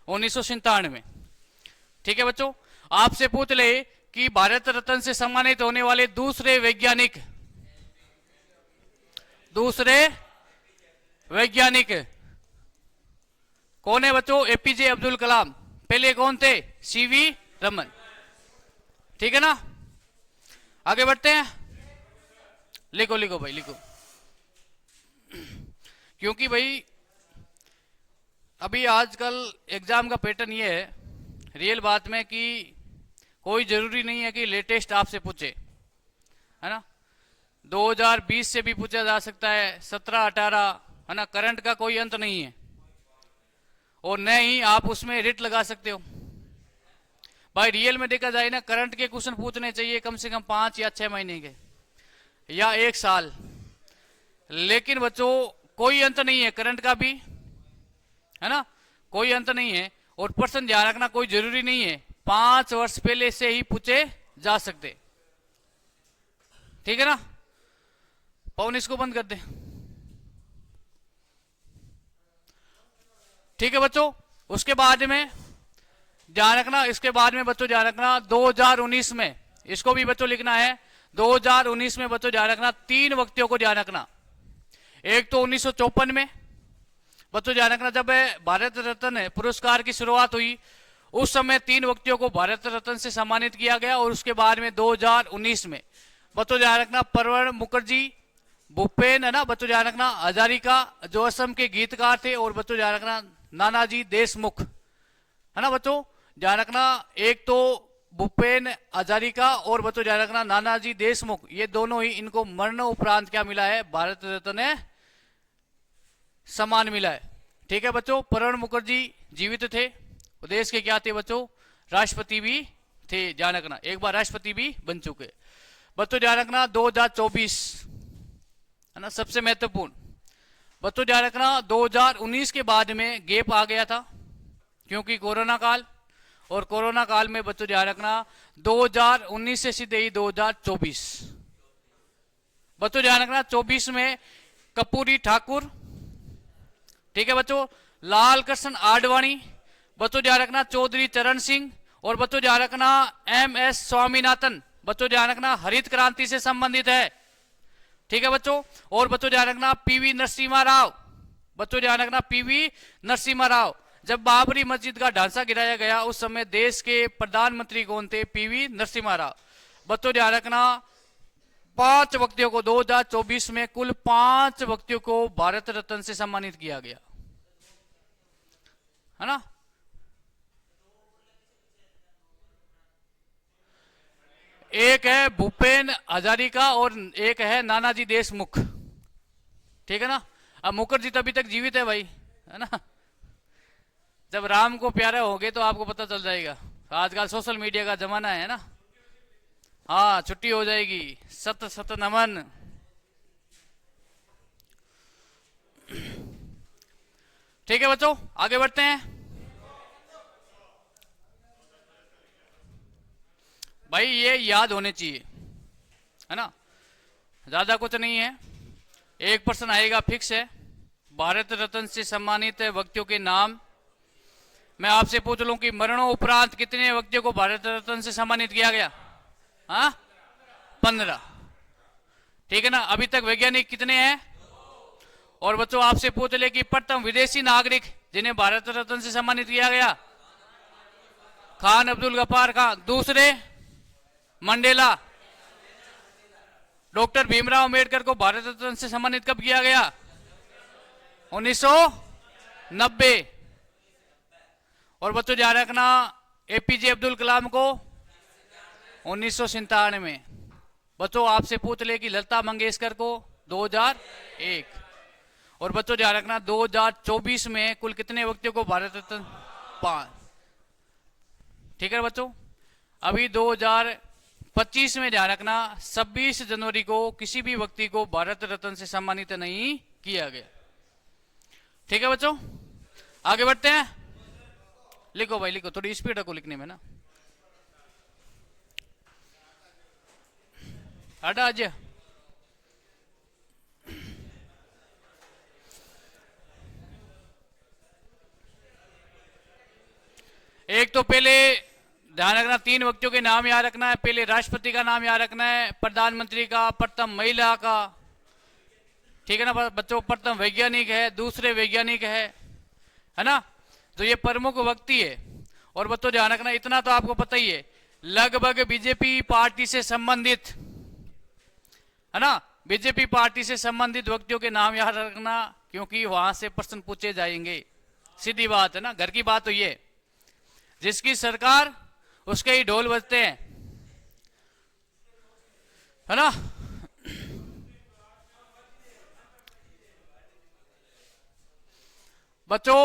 1997 में, ठीक है बच्चों। आपसे पूछ ले कि भारत रत्न से सम्मानित होने वाले दूसरे वैज्ञानिक कौन है बच्चों? एपीजे अब्दुल कलाम। पहले कौन थे? सीवी रमन, ठीक है ना। आगे बढ़ते हैं, लिखो लिखो भाई लिखो, क्योंकि भाई अभी आजकल एग्जाम का पैटर्न ये है रियल बात में कि कोई जरूरी नहीं है कि लेटेस्ट आपसे पूछे, है ना। 2020 से भी पूछा जा सकता है, 17 18, है ना। करंट का कोई अंत नहीं है और न ही आप उसमें रिट लगा सकते हो। भाई रियल में देखा जाए ना, करंट के क्वेश्चन पूछने चाहिए कम से कम 5 या 6 महीने के या 1 साल। लेकिन बच्चों कोई अंत नहीं है करंट का भी, है ना, कोई अंत नहीं है। और पर्सन ध्यान रखना, कोई जरूरी नहीं है 5 वर्ष पहले से ही पूछे जा सकते। ठीक है ना। पवन इसको बंद कर दे। ठीक है बच्चों। उसके बाद में ध्यान रखना, इसके बाद में बच्चों ध्यान रखना 2019 में, इसको भी बच्चों लिखना है। 2019 में बच्चों ध्यान रखना 3 व्यक्तियों को ध्यान रखना। एक तो 1954 में बच्चों ध्यान रखना, जब भारत रत्न पुरस्कार की शुरुआत हुई उस समय 3 व्यक्तियों को भारत रत्न से सम्मानित किया गया। और उसके बाद में 2019 में बच्चों ध्यान रखना प्रणब मुखर्जी, भूपेन, है ना बच्चों ध्यान रखना हजारिका जो असम के गीतकार थे, और बच्चों ध्यान रखना नानाजी देशमुख, है ना बच्चों ध्यान रखना। एक तो भूपेन हजारिका और बच्चों ध्यान रखना नानाजी देशमुख, ये दोनों ही, इनको मरणोपरांत क्या मिला है, भारत रत्न सम्मान मिला है। ठीक है बच्चों। प्रणब मुखर्जी जीवित थे, देश के क्या थे बच्चों, राष्ट्रपति भी थे। ध्यान रखना एक बार राष्ट्रपति भी बन चुके। बच्चों ध्यान रखना 2024, है ना, सबसे महत्वपूर्ण। बच्चों ध्यान रखना 2019 के बाद में गैप आ गया था क्योंकि कोरोना काल, और कोरोना काल में बच्चों ध्यान रखना 2019 से सीधे ही 2024। बच्चों ध्यान रखना 24 में कपूरी ठाकुर, ठीक है बच्चों, लाल कृष्ण आडवाणी, बच्चों ध्यान रखना चौधरी चरण सिंह, और बच्चों ध्यान रखना MS स्वामीनाथन, बच्चों ध्यान रखना हरित क्रांति से संबंधित है। ठीक है बच्चों। और बच्चों ध्यान रखना PV नरसिम्हा राव, बच्चों ध्यान रखना PV नरसिम्हा राव। जब बाबरी मस्जिद का ढांचा गिराया गया उस समय देश के प्रधानमंत्री कौन थे, PV नरसिम्हा राव। बच्चों ध्यान रखना 5 व्यक्तियों को 2024 में कुल 5 व्यक्तियों को भारत रत्न से सम्मानित किया गया, है ना। एक है भूपेन हजारिका और एक है नानाजी देशमुख। ठीक है ना। अब मुखर्जी तो अभी तक जीवित है भाई, है ना। जब राम को प्यारे होगे तो आपको पता चल जाएगा। आजकल सोशल मीडिया का जमाना है ना। हाँ छुट्टी हो जाएगी। सत सत नमन। ठीक है बच्चों आगे बढ़ते हैं। भाई ये याद होने चाहिए, है ना, ज्यादा कुछ नहीं है। एक पर्सन आएगा फिक्स है। भारत रत्न से सम्मानित व्यक्तियों के नाम मैं आपसे पूछ लूं कि मरणोपरांत कितने व्यक्तियों को भारत रत्न से सम्मानित किया गया? हाँ 15। ठीक है ना। अभी तक वैज्ञानिक कितने हैं? और बच्चों आपसे पूछ ले कि प्रथम विदेशी नागरिक जिन्हें भारत रत्न से सम्मानित किया गया, खान अब्दुल गफ्फार खान। दूसरे मंडेला। डॉक्टर भीमराव अंबेडकर को भारत रत्न से सम्मानित कब किया गया? 1990। और बच्चों ध्यान रखना APJ अब्दुल कलाम को 1997 में। बच्चों आपसे पूछ ले कि लता मंगेशकर को 2001। और बच्चों ध्यान रखना 2024 में कुल कितने व्यक्तियों को भारत रत्न? 5। ठीक है बच्चों। अभी 2025 में ध्यान रखना 26 जनवरी को किसी भी व्यक्ति को भारत रत्न से सम्मानित नहीं किया गया। ठीक है बच्चों आगे बढ़ते हैं। लिखो भाई लिखो, थोड़ी स्पीड रखो लिखने में ना। हटा आज एक तो पहले ध्यान रखना 3 व्यक्तियों के नाम याद रखना है। पहले राष्ट्रपति का नाम याद रखना है, प्रधानमंत्री का, प्रथम महिला का। ठीक है ना बच्चों। प्रथम वैज्ञानिक है, दूसरे वैज्ञानिक है ना। तो ये प्रमुख व्यक्ति है। और बच्चों ध्यान रखना इतना तो आपको पता ही है, लगभग बीजेपी पार्टी से संबंधित, है ना, बीजेपी पार्टी से संबंधित व्यक्तियों के नाम याद रखना क्योंकि वहां से प्रश्न पूछे जाएंगे। सीधी बात है ना, घर की बात तो ये, जिसकी सरकार उसके ही ढोल बजते हैं, है ना। बच्चों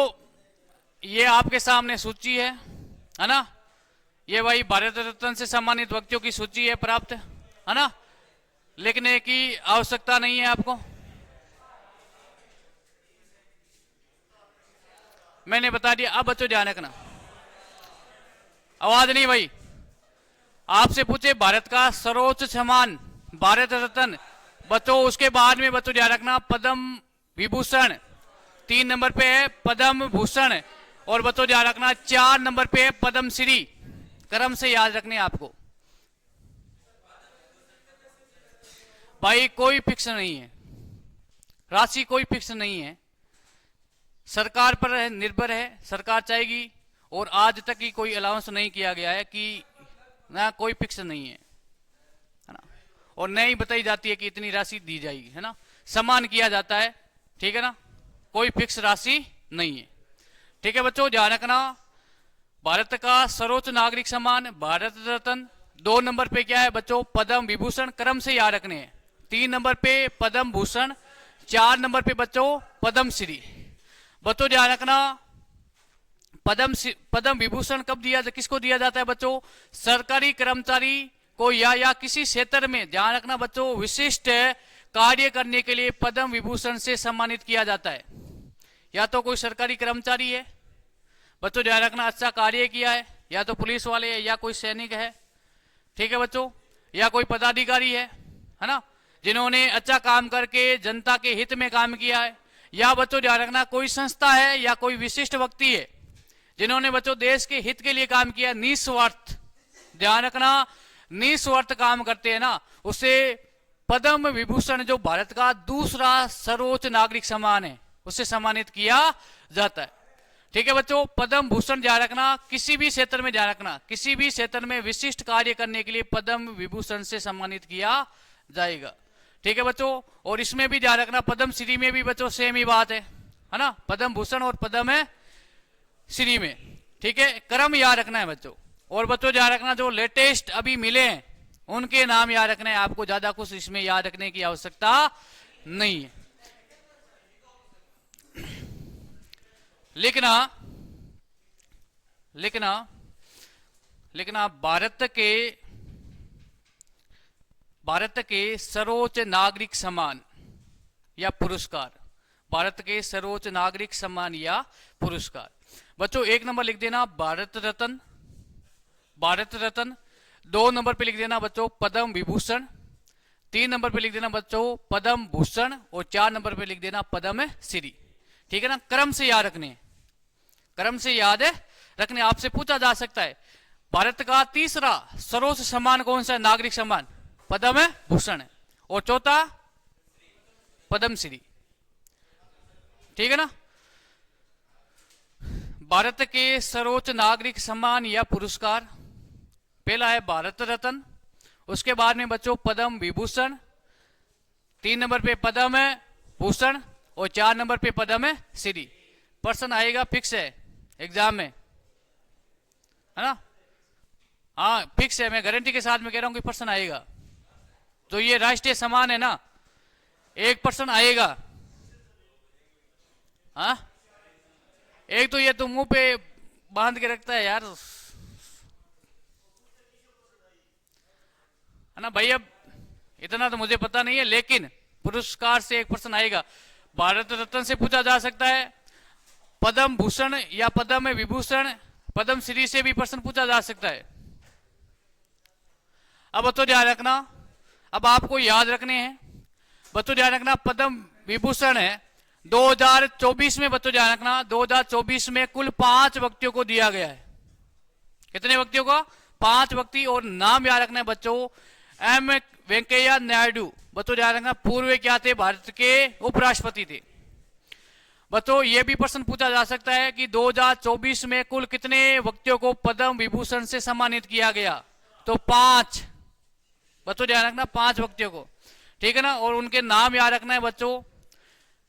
ये आपके सामने सूची है ना। ये भाई भारत रत्न से सम्मानित व्यक्तियों की सूची है प्राप्त, है ना। लिखने की आवश्यकता नहीं है आपको, मैंने बता दिया। अब बच्चों ध्यान रखना, आवाज नहीं भाई। आपसे पूछे भारत का सर्वोच्च सम्मान भारत रत्न, बच्चों उसके बाद में बच्चों ध्यान रखना पद्म विभूषण 3 नंबर पे है पद्म भूषण, और बच्चों ध्यान रखना 4 नंबर पे है पद्म श्री। क्रम से याद रखने आपको भाई, कोई फिक्स नहीं है राशि, कोई फिक्स नहीं है, सरकार पर निर्भर है, सरकार चाहेगी। और आज तक ही कोई अलाउंस नहीं किया गया है कि ना, कोई फिक्स नहीं है ना, और नहीं बताई जाती है कि इतनी राशि दी जाएगी, है ना। सम्मान किया जाता है, ठीक है ना, कोई फिक्स राशि नहीं है, ठीक है बच्चों ध्यान रखना। भारत का सर्वोच्च नागरिक सम्मान भारत रत्न, 2 नंबर पे क्या है बच्चों पद्म विभूषण, क्रम से याद रखने हैं। 3 नंबर पे पद्म भूषण, 4 नंबर पे बच्चों पद्म श्री। बच्चों ध्यान रखना पद्म विभूषण कब दिया, किसको दिया जाता है बच्चों, सरकारी कर्मचारी को या किसी क्षेत्र में, ध्यान रखना बच्चों, विशिष्ट कार्य करने के लिए पद्म विभूषण से सम्मानित किया जाता है। या तो कोई सरकारी कर्मचारी है बच्चों, ध्यान रखना अच्छा कार्य किया है, या तो पुलिस वाले है, या कोई सैनिक है, ठीक है बच्चों, या कोई पदाधिकारी है ना, जिन्होंने अच्छा काम करके जनता के हित में काम किया है। या बच्चों ध्यान रखना कोई संस्था है या कोई विशिष्ट व्यक्ति है जिन्होंने बच्चों देश के हित के लिए काम किया, निस्वार्थ, ध्यान रखना निस्वार्थ काम करते हैं ना, उसे पद्म विभूषण जो भारत का दूसरा सर्वोच्च नागरिक सम्मान है उससे सम्मानित किया जाता है, ठीक है बच्चों। पद्म भूषण ध्यान रखना, किसी भी क्षेत्र में ध्यान रखना, किसी भी क्षेत्र में विशिष्ट कार्य करने के लिए पद्म विभूषण से सम्मानित किया जाएगा, ठीक है बच्चों। और इसमें भी ध्यान रखना पद्म श्री में भी बच्चों सेम ही बात है ना, पद्म भूषण और पद्म श्री में, ठीक है, क्रम याद रखना है बच्चों। और बच्चों ध्यान रखना जो लेटेस्ट अभी मिले हैं उनके नाम याद रखना है आपको, ज्यादा कुछ इसमें याद रखने की आवश्यकता नहीं है। लिखना लिखना लिखना भारत के सर्वोच्च नागरिक सम्मान या पुरस्कार, भारत के सर्वोच्च नागरिक सम्मान या पुरस्कार। बच्चों 1 नंबर लिख देना भारत रत्न, 2 नंबर पे लिख देना बच्चों पद्म विभूषण, 3 नंबर पे लिख देना बच्चों पद्म भूषण, और 4 नंबर पे लिख देना पद्म श्री, ठीक है ना। क्रम से याद रखने, क्रम से याद रखने। आपसे पूछा जा सकता है भारत का तीसरा सर्वोच्च सम्मान कौन सा है, नागरिक सम्मान पद्म भूषण है, और चौथा पद्म श्री, ठीक है ना। भारत के सर्वोच्च नागरिक सम्मान या पुरस्कार, पहला है भारत रत्न, उसके बाद में बच्चों पद्म विभूषण, 3 नंबर पे पद्म भूषण, और 4 नंबर पे पद्म श्री। प्रश्न आएगा फिक्स है एग्जाम में, है ना, हाँ फिक्स है, मैं गारंटी के साथ में कह रहा हूं कि प्रश्न आएगा। तो ये राष्ट्रीय सम्मान है ना, 1 प्रश्न आएगा, हाँ एक तो ये तो मुंह पे बांध के रखता है यार, है ना भाई। अब इतना तो मुझे पता नहीं है, लेकिन पुरस्कार से 1 प्रश्न आएगा। भारत रत्न से पूछा जा सकता है, पद्म भूषण या पद्म विभूषण, पद्म श्री से भी प्रश्न पूछा जा सकता है। अब बच्चों ध्यान रखना, अब आपको याद रखने हैं बच्चों, ध्यान रखना पद्म विभूषण है 2024 में, बच्चों ध्यान रखना 2024 में कुल 5 व्यक्तियों को दिया गया है। कितने व्यक्तियों को, 5 व्यक्ति, और नाम याद रखना है बच्चों एम वेंकैया नायडू, बच्चों ध्यान रखना पूर्व क्या थे, भारत के उपराष्ट्रपति थे। बच्चों ये भी प्रश्न पूछा जा सकता है कि 2024 में कुल कितने व्यक्तियों को पद्म विभूषण से सम्मानित किया गया, तो 5, बच्चों ध्यान रखना 5 व्यक्तियों को, ठीक है ना। और उनके नाम याद रखना है बच्चों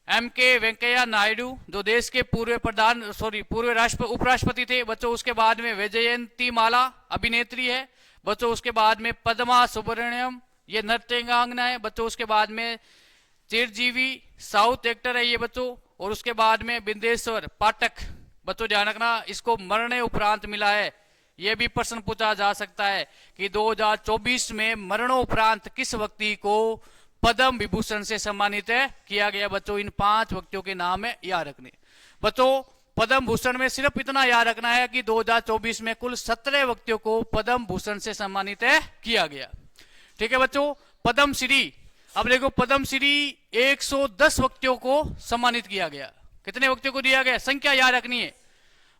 M.K. वेंकैया नायडू, जो देश के पूर्व उपराष्ट्रपति थे बच्चों। उसके बाद में वैजयंती माला अभिनेत्री है बच्चों। उसके बाद में पद्मा सुब्रमण्यम, ये नृत्यांगना है बच्चों। उसके बाद में चिरंजीवी साउथ एक्टर है ये बच्चों। और उसके बाद में बिंदेश्वर पाठक बच्चों, ध्यान रखना, इसको मरने उपरांत मिला है। यह भी प्रश्न पूछा जा सकता है कि 2024 में मरणोपरांत किस व्यक्ति को पद्म विभूषण से सम्मानित किया गया बच्चों। इन 5 व्यक्तियों के नाम है याद रखने बच्चों। पद्म भूषण में सिर्फ इतना याद रखना है कि 2024 में कुल 17 व्यक्तियों को पद्म भूषण से सम्मानित किया गया। ठीक है बच्चों। पद्म श्री, अब देखो पद्म श्री 110 व्यक्तियों को सम्मानित किया गया। कितने व्यक्तियों को दिया गया, संख्या याद रखनी है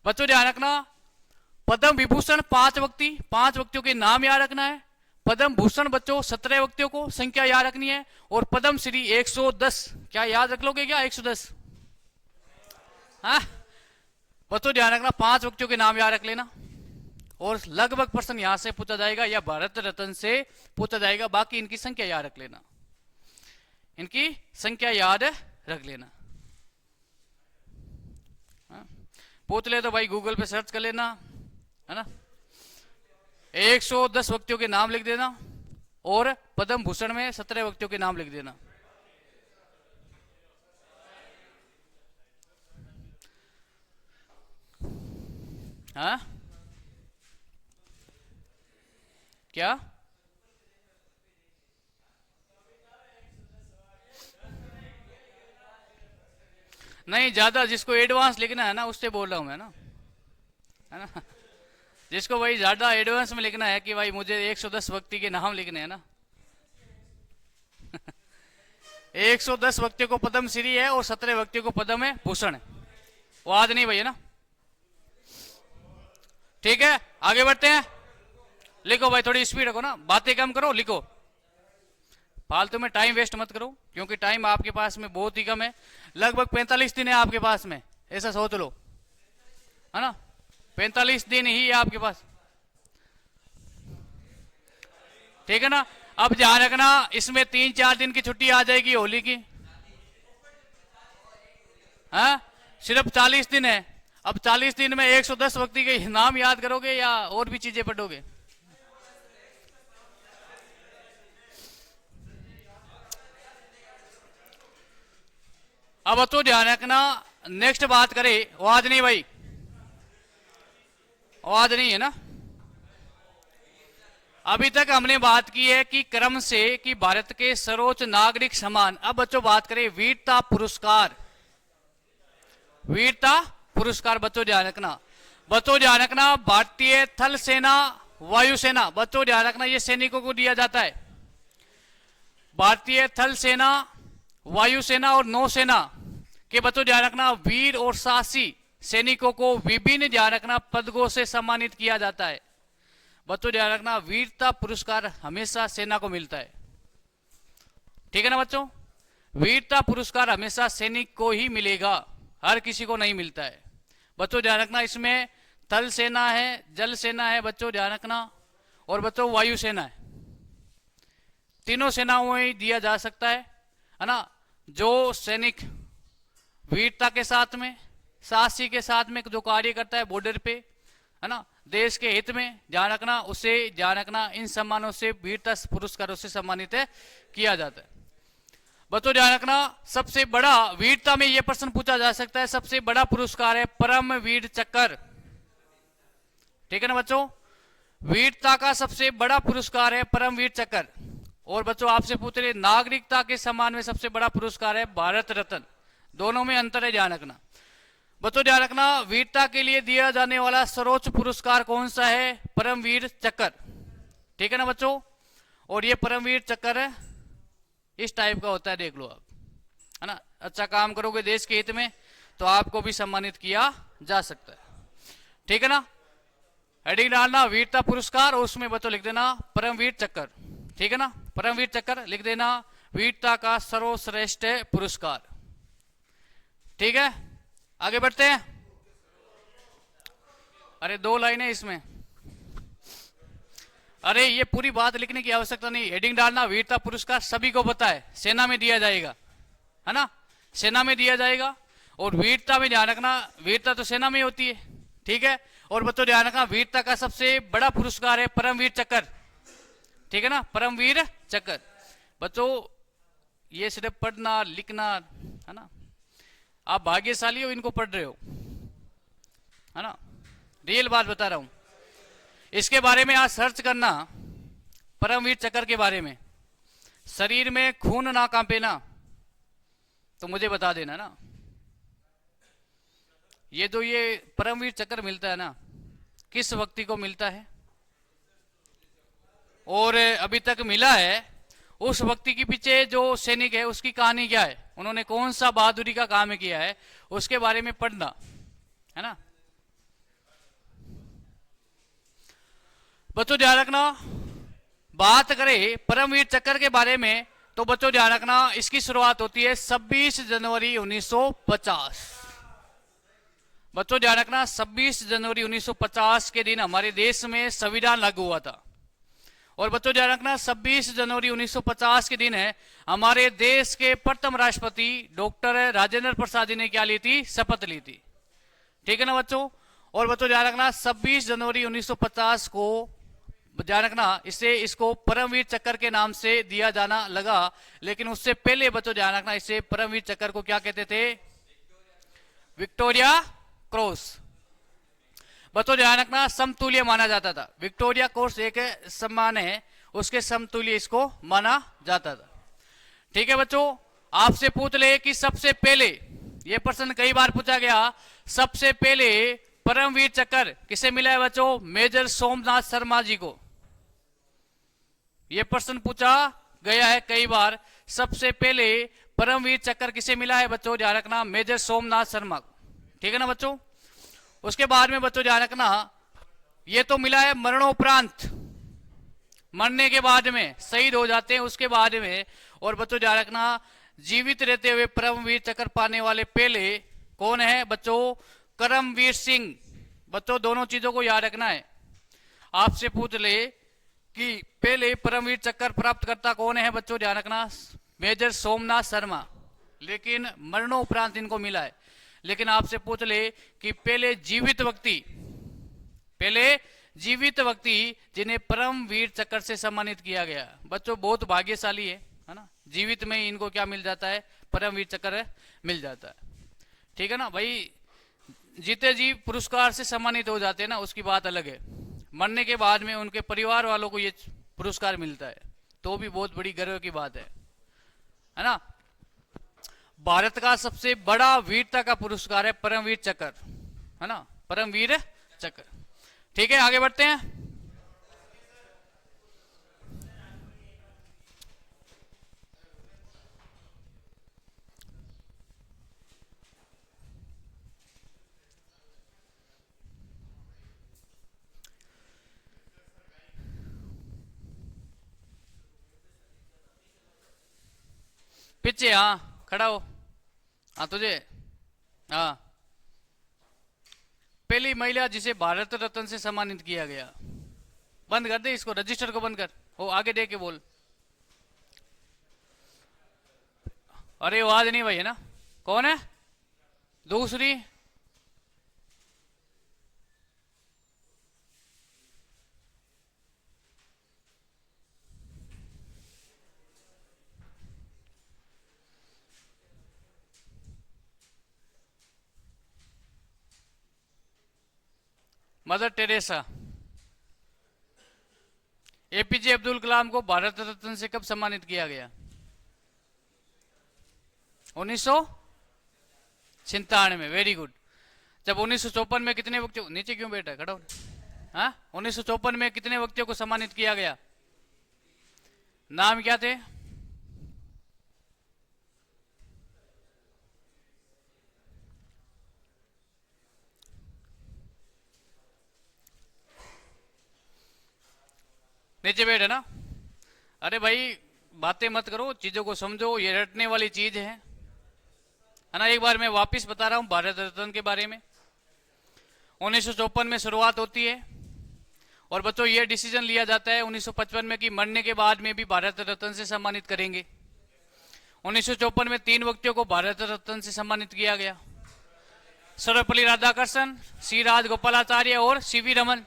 बच्चों, ध्यान रखना। पद्म विभूषण 5 व्यक्तियों के नाम याद रखना है। पद्म भूषण बच्चों 17 व्यक्तियों को संख्या याद रखनी है। और पद्म श्री 110, क्या याद रख लोगे क्या 110? हाँ बच्चों ध्यान रखना, 5 व्यक्तियों के नाम याद रख लेना। और लगभग प्रश्न यहां से पूछा जाएगा या भारत रत्न से पूछा जाएगा, बाकी इनकी संख्या याद रख लेना, इनकी संख्या याद रख लेना। पूछ ले तो भाई गूगल पे सर्च कर लेना, है ना। 110 व्यक्तियों के नाम लिख देना और पद्म भूषण में 17 व्यक्तियों के नाम लिख देना। हाँ क्या? नहीं, ज्यादा जिसको एडवांस लिखना है ना उससे बोल रहा हूं मैं ना, है ना। जिसको भाई ज्यादा एडवांस में लिखना है कि भाई मुझे 110 व्यक्ति के नाम लिखने हैं ना 110 व्यक्तियों को पद्म श्री है और 17 व्यक्तियों को पद्म भूषण है। वो आज नहीं भैया ना। ठीक है आगे बढ़ते हैं। लिखो भाई, थोड़ी स्पीड रखो ना, बातें कम करो, लिखो। फालतू में टाइम वेस्ट मत करो, क्योंकि टाइम आपके पास में बहुत ही कम है। लगभग 45 दिन है आपके पास में, ऐसा सोच लो, है ना। 45 दिन ही है आपके पास, ठीक है ना। अब ध्यान रखना, इसमें 3-4 दिन की छुट्टी आ जाएगी होली की, हाँ सिर्फ 40 दिन है। अब 40 दिन में 110 व्यक्ति के नाम याद करोगे या और भी चीजें पढ़ोगे? अब तो ध्यान रखना, नेक्स्ट बात करें, आवाज नहीं भाई, आवाज नहीं है ना। अभी तक हमने बात की है कि क्रम से कि भारत के सर्वोच्च नागरिक सम्मान। अब बच्चों बात करें वीरता पुरस्कार, वीरता पुरस्कार बच्चों ध्यान रखना। बच्चों ध्यान रखना, भारतीय थल सेना, वायुसेना, बच्चों ध्यान रखना ये सैनिकों को दिया जाता है। भारतीय थल सेना, वायुसेना और नौसेना के बच्चों ध्यान रखना वीर और साहसी सैनिकों को विभिन्न ध्यान रखना पदकों से सम्मानित किया जाता है। बच्चों ध्यान रखना वीरता पुरस्कार हमेशा सेना को मिलता है, ठीक है ना बच्चों। वीरता पुरस्कार हमेशा सैनिक को ही मिलेगा, हर किसी को नहीं मिलता है। बच्चों ध्यान रखना, इसमें थल सेना है, जल सेना है बच्चों ध्यान रखना, और बच्चों वायुसेना है। तीनों सेनाओं में दिया जा सकता है ना। जो सैनिक वीरता के साथ में, साहसी के साथ में जो कार्य करता है बॉर्डर पे, है ना, देश के हित में, ध्यान रखना उसे ध्यान रखना इन सम्मानों से, वीरता पुरस्कारों से सम्मानित किया जाता है। बच्चों ध्यान रखना, सबसे बड़ा वीरता में यह प्रश्न पूछा जा सकता है, सबसे बड़ा पुरस्कार है परमवीर चक्र, ठीक है ना बच्चों। वीरता का सबसे बड़ा पुरस्कार है परमवीर चक्र। और बच्चों आपसे पूछ रहे नागरिकता के सम्मान में सबसे बड़ा पुरस्कार है भारत रत्न, दोनों में अंतर है ध्यान रखना। बच्चों ध्यान रखना, वीरता के लिए दिया जाने वाला सर्वोच्च पुरस्कार कौन सा है? परमवीर चक्र, ठीक है ना बच्चों। और ये परमवीर चक्र इस टाइप का होता है, देख लो आप, है ना। अच्छा काम करोगे देश के हित में तो आपको भी सम्मानित किया जा सकता है, ठीक है ना। हेडिंग डालना वीरता पुरस्कार और उसमें बच्चों लिख देना परमवीर चक्र, ठीक है ना। परमवीर चक्र लिख देना, वीरता का सर्वश्रेष्ठ पुरस्कार, ठीक है। आगे बढ़ते हैं। अरे 2 लाइनें इसमें, अरे ये पूरी बात लिखने की आवश्यकता नहीं। हेडिंग डालना वीरता पुरस्कार सभी को पता है, सेना में दिया जाएगा, है ना। सेना में दिया जाएगा। और वीरता में ध्यान रखना, वीरता तो सेना में होती है, ठीक है। और बच्चों ध्यान रखना, वीरता का सबसे बड़ा पुरस्कार है परमवीर चक्र, ठीक है ना, परमवीर चक्र। बच्चों ये सिर्फ पढ़ना लिखना है ना, आप भाग्यशाली हो, इनको पढ़ रहे हो, है ना, रियल बात बता रहा हूं। इसके बारे में आज सर्च करना, परमवीर चक्र के बारे में। शरीर में खून ना कांपे ना तो मुझे बता देना ना। ये जो ये परमवीर चक्र मिलता है ना, किस व्यक्ति को मिलता है और अभी तक मिला है, उस व्यक्ति के पीछे जो सैनिक है उसकी कहानी क्या है, उन्होंने कौन सा बहादुरी का काम किया है, उसके बारे में पढ़ना है ना। बच्चों ध्यान रखना, बात करें परमवीर चक्र के बारे में तो बच्चों ध्यान रखना, इसकी शुरुआत होती है 26 जनवरी 1950। बच्चों ध्यान रखना, 26 जनवरी 1950 के दिन हमारे देश में संविधान लागू हुआ था। और बच्चों ध्यान रखना, 26 जनवरी 1950 के दिन है हमारे देश के प्रथम राष्ट्रपति डॉक्टर राजेंद्र प्रसाद जी ने क्या ली थी, शपथ ली थी, ठीक है ना बच्चों। और बच्चों ध्यान रखना, 26 जनवरी 1950 को ध्यान रखना, इसे इसको परमवीर चक्र के नाम से दिया जाना लगा, लेकिन उससे पहले बच्चों ध्यान रखना, इसे परमवीर चक्र को क्या कहते थे, विक्टोरिया क्रॉस। बच्चों ध्यान रखना, समतुल्य माना जाता था, विक्टोरिया क्रॉस एक सम्मान है, उसके समतुल्य इसको माना जाता था, ठीक है बच्चों। आपसे पूछ ले कि सबसे पहले, यह प्रश्न कई बार पूछा गया, सबसे पहले परमवीर चक्र किसे मिला है बच्चों, मेजर सोमनाथ शर्मा जी को। यह प्रश्न पूछा गया है कई बार, सबसे पहले परमवीर चक्र किसे मिला है बच्चों, ध्यान रखना, मेजर सोमनाथ शर्मा, ठीक है ना बच्चों। उसके बाद में बच्चों ध्यान रखना, ये तो मिला है मरणोपरांत, मरने के बाद में शहीद हो जाते हैं उसके बाद में। और बच्चों ध्यान रखना, जीवित रहते हुए परमवीर चक्र पाने वाले पहले कौन है बच्चों, करमवीर सिंह। बच्चों दोनों चीजों को याद रखना है, आपसे पूछ ले कि पहले परमवीर चक्र प्राप्त करता कौन है बच्चों, ध्यान रखना, मेजर सोमनाथ शर्मा, लेकिन मरणोपरांत इनको मिला है। लेकिन आपसे पूछ ले कि पहले जीवित व्यक्ति जिन्हें परमवीर चक्र से सम्मानित किया गया, बच्चों बहुत भाग्यशाली है ना, जीवित में इनको क्या मिल जाता है, परमवीर चक्र मिल जाता है, ठीक है ना भाई। जीते जी पुरस्कार से सम्मानित हो जाते हैं ना, उसकी बात अलग है, मरने के बाद में उनके परिवार वालों को ये पुरस्कार मिलता है तो भी बहुत बड़ी गर्व की बात है ना। भारत का सबसे बड़ा वीरता का पुरस्कार है परमवीर चक्र, है ना, परमवीर चक्र, ठीक है। आगे बढ़ते हैं, पीछे, हाँ खड़ा हो, हाँ तुझे, हाँ पहली महिला जिसे भारत रत्न से सम्मानित किया गया, बंद कर दे इसको, रजिस्टर को बंद कर, वो आगे दे के बोल। अरे वो आज नहीं भाई, है ना, कौन है दूसरी, mother Teresa. APJ Abdul Kalam को भारत रत्न से कब सम्मानित किया गया, 1997 में, वेरी गुड। जब 1954 में कितने व्यक्तियों, नीचे क्यों बैठा, खड़ा हो, हाँ 1954 में कितने व्यक्तियों को सम्मानित किया गया, नाम क्या थे, नीचे बैठे ना। अरे भाई बातें मत करो, चीजों को समझो, ये रटने वाली चीज है ना। एक बार मैं वापस बता रहा हूं भारत रत्न के बारे में। 1954 में शुरुआत होती है और बच्चों ये डिसीजन लिया जाता है 1955 में कि मरने के बाद में भी भारत रत्न से सम्मानित करेंगे। 1954 में 3 व्यक्तियों को भारत रत्न से सम्मानित किया गया। सर्वपल्ली राधाकृष्णन, सी राजगोपालाचार्य और सीवी रमन।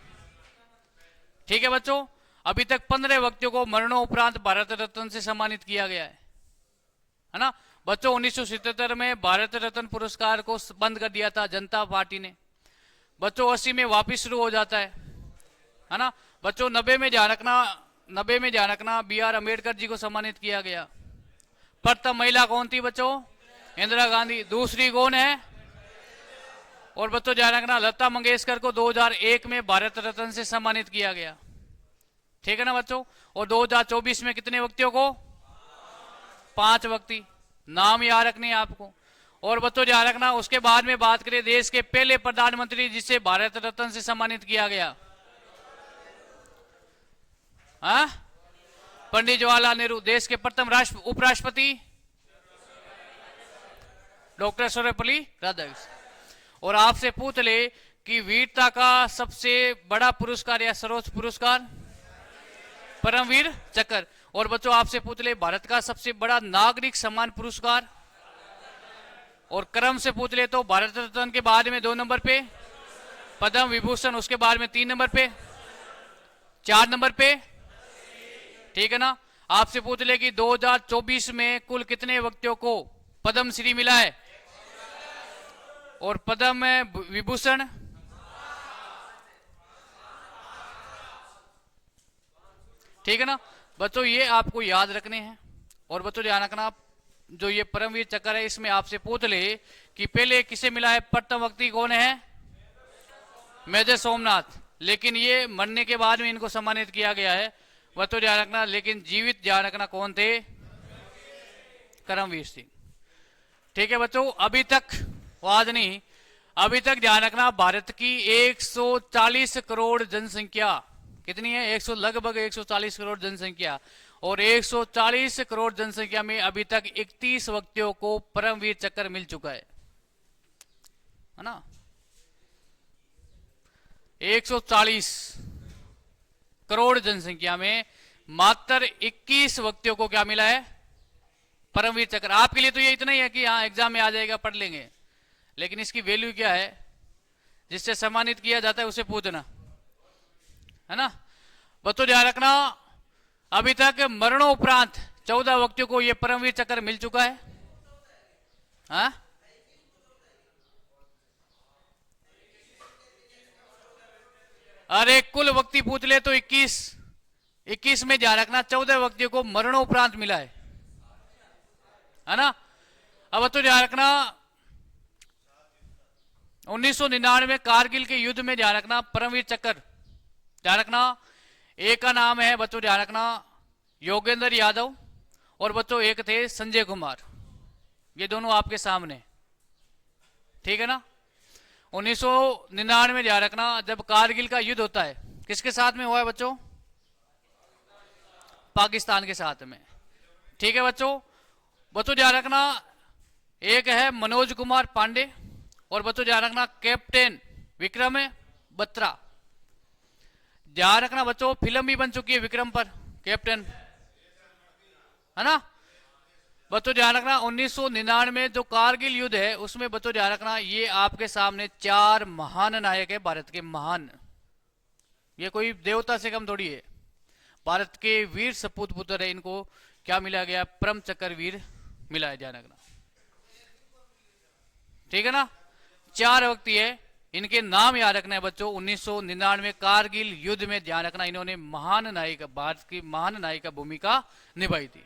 ठीक है बच्चों, अभी तक 15 व्यक्तियों को मरणोपरांत भारत रत्न से सम्मानित किया गया है ना बच्चों। 1977 में भारत रत्न पुरस्कार को बंद कर दिया था जनता पार्टी ने। बच्चों 80 में वापिस शुरू हो जाता है ना बच्चों। 90 में ध्यान रखना बी.आर. अम्बेडकर जी को सम्मानित किया गया। प्रथम महिला कौन थी बच्चों? इंदिरा गांधी। दूसरी कौन है? और बच्चों ध्यान रखना लता मंगेशकर को 2001 में भारत रत्न से सम्मानित किया गया। ठीक है ना बच्चों। और 2024 में कितने व्यक्तियों को? 5 व्यक्ति। नाम याद रखने हैं आपको। और बच्चों ध्यान रखना उसके बाद में बात करें देश के पहले प्रधानमंत्री जिसे भारत रत्न से सम्मानित किया गया। हाँ, पंडित जवाहरलाल नेहरू। देश के प्रथम उपराष्ट्रपति डॉक्टर सर्वपल्ली राधाकृष्णन। और आपसे पूछ ले कि वीरता का सबसे बड़ा पुरस्कार या सर्वोच्च पुरस्कार? परमवीर चक्र। और बच्चों आपसे पूछ ले भारत का सबसे बड़ा नागरिक सम्मान पुरस्कार? और क्रम से पूछ ले तो भारत रत्न के बाद में 2 नंबर पे पद्म विभूषण, उसके बाद में 3 नंबर पे, 4 नंबर पे। ठीक है ना। आपसे पूछ ले कि 2024 में कुल कितने व्यक्तियों को पद्म श्री मिला है और पद्म विभूषण? ठीक है ना बच्चों, ये आपको याद रखने हैं। और बच्चों ध्यान रखना जो ये परमवीर चक्र है इसमें आपसे पूछ ले कि पहले किसे मिला है? प्रथम व्यक्ति कौन है? मेजर सोमनाथ। लेकिन ये मरने के बाद में इनको सम्मानित किया गया है। बच्चों ध्यान रखना, लेकिन जीवित ध्यान रखना कौन थे? करमवीर सिंह। ठीक है बच्चों, अभी तक आज नहीं, अभी तक ध्यान रखना भारत की 140 करोड़ जनसंख्या कितनी है? लगभग 140 करोड़ जनसंख्या। और 140 करोड़ जनसंख्या में अभी तक 31 व्यक्तियों को परमवीर चक्र मिल चुका है ना। 140 करोड़ जनसंख्या में मात्र 21 व्यक्तियों को क्या मिला है? परमवीर चक्र। आपके लिए तो ये इतना ही है कि हाँ एग्जाम में आ जाएगा, पढ़ लेंगे, लेकिन इसकी वैल्यू क्या है? जिससे सम्मानित किया जाता है उसे पूछना है ना। बच्चों ध्यान रखना अभी तक मरणोपरांत 14 व्यक्तियों को यह परमवीर चक्र मिल चुका है। हाँ? अरे कुल व्यक्ति पूछ ले तो 21 में ध्यान रखना 14 व्यक्तियों को मरणोपरांत मिला है ना। अब तो ध्यान रखना 1999 में कारगिल के युद्ध में ध्यान रखना परमवीर चक्र ध्यान रखना एक का नाम है बच्चों ध्यान रखना योगेंद्र यादव और बच्चों एक थे संजय कुमार। ये दोनों आपके सामने, ठीक है ना। 1999 में ध्यान रखना जब कारगिल का युद्ध होता है किसके साथ में हुआ है बच्चों? पाकिस्तान के साथ में, ठीक है बच्चों। बच्चों ध्यान रखना एक है मनोज कुमार पांडे और बच्चों ध्यान रखना कैप्टन विक्रम बत्रा। ध्यान रखना बच्चों फिल्म भी बन चुकी है विक्रम पर, कैप्टन, है ना। बच्चों ध्यान रखना 1999 में जो कारगिल युद्ध है उसमें बच्चों ध्यान रखना ये आपके सामने 4 महान नायक है भारत के, महान। ये कोई देवता से कम थोड़ी है, भारत के वीर सपूत पुत्र है। इनको क्या मिला गया? परम चक्र वीर मिला है, ध्यान रखना, ठीक है ना। 4 व्यक्ति है, इनके नाम याद रखना है बच्चों। 1999 कारगिल युद्ध में ध्यान रखना इन्होंने महान नायिका, भारत की महान नायिका भूमिका निभाई थी,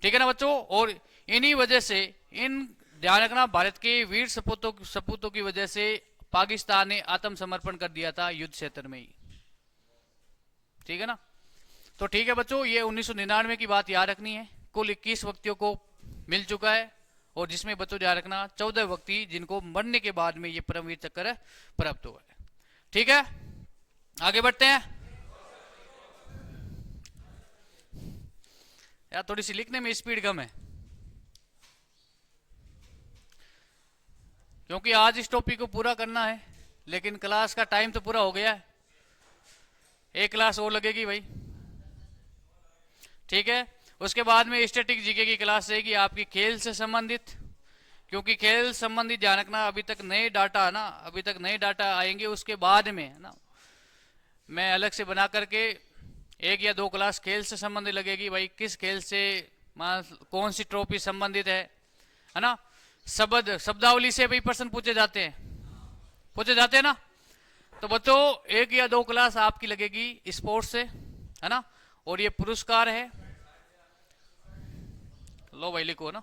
ठीक है ना बच्चों। और इन्हीं वजह से ध्यान रखना भारत के वीर सपूतों की वजह से पाकिस्तान ने आत्मसमर्पण कर दिया था युद्ध क्षेत्र में ही, ठीक है ना। तो ठीक है बच्चों, ये 1999 की बात याद रखनी है। कुल 21 व्यक्तियों को मिल चुका है और जिसमें बच्चों ध्यान रखना 14 व्यक्ति जिनको मरने के बाद में ये परमवीर चक्र प्राप्त हुआ है, ठीक है। आगे बढ़ते हैं यार, थोड़ी सी लिखने में स्पीड कम है क्योंकि आज इस टॉपिक को पूरा करना है, लेकिन क्लास का टाइम तो पूरा हो गया है। एक क्लास और लगेगी भाई, ठीक है। उसके बाद में स्टैटिक जीके की क्लास रहेगी आपकी खेल से संबंधित, क्योंकि खेल संबंधित ध्यान रखना, अभी तक नए डाटा है ना, अभी तक नए डाटा आएंगे उसके बाद में है ना, मैं अलग से बना करके 1 या 2 क्लास खेल से संबंधित लगेगी। भाई किस खेल से कौन सी ट्रॉफी संबंधित है ना। शब्दावली से भी प्रश्न पूछे जाते हैं ना। तो बच्चों 1 या 2 क्लास आपकी लगेगी स्पोर्ट्स से, है ना। और ये पुरस्कार है, लो भाई लिखो ना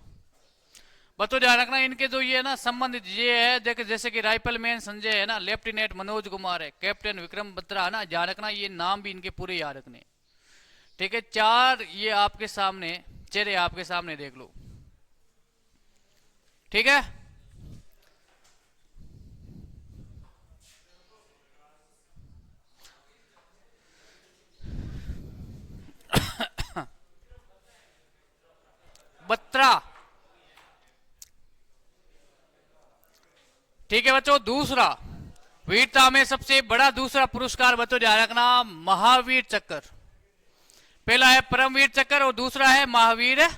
बच्चों, ध्यान रखना इनके जो ये है ना संबंधित ये है, देखे जैसे कि राइफल मैन संजय है ना, लेफ्टिनेंट मनोज कुमार है, कैप्टन विक्रम बत्रा है ना, ध्यान रखना ये नाम भी इनके पूरे याद रखने, ठीक है। 4 ये आपके सामने चेहरे आपके सामने देख लो, ठीक है। बत्रा, ठीक है बच्चों। दूसरा वीरता में सबसे बड़ा दूसरा पुरस्कार बच्चों ध्यान रखना, महावीर चक्र। पहला है परमवीर चक्र और दूसरा है महावीर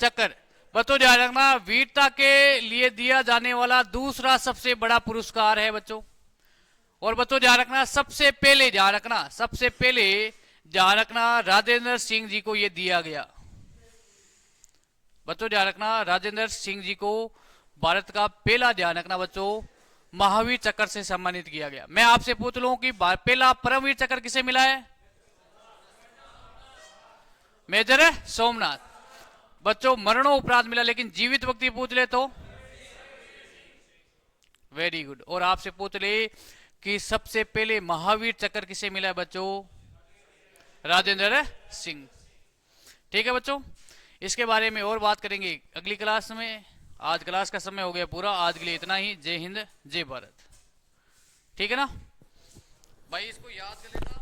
चक्र। बच्चों ध्यान रखना वीरता के लिए दिया जाने वाला दूसरा सबसे बड़ा पुरस्कार है बच्चों। और बच्चों ध्यान रखना सबसे पहले ध्यान रखना राजेंद्र सिंह जी को यह दिया गया। बच्चों ध्यान रखना राजेंद्र सिंह जी को भारत का पहला, ध्यान रखना बच्चों, महावीर चक्र से सम्मानित किया गया। मैं आपसे पूछ लूं कि पहला परमवीर चक्र किसे मिला है? मेजर सोमनाथ। बच्चों मरणोपरांत मिला, लेकिन जीवित व्यक्ति पूछ ले तो वेरी गुड। और आपसे पूछ ले कि सबसे पहले महावीर चक्र किसे मिला है बच्चों? राजेंद्र सिंह। ठीक है बच्चों, इसके बारे में और बात करेंगे अगली क्लास में। आज क्लास का समय हो गया पूरा, आज के लिए इतना ही। जय हिंद जय भारत। ठीक है ना भाई, इसको याद कर लेना।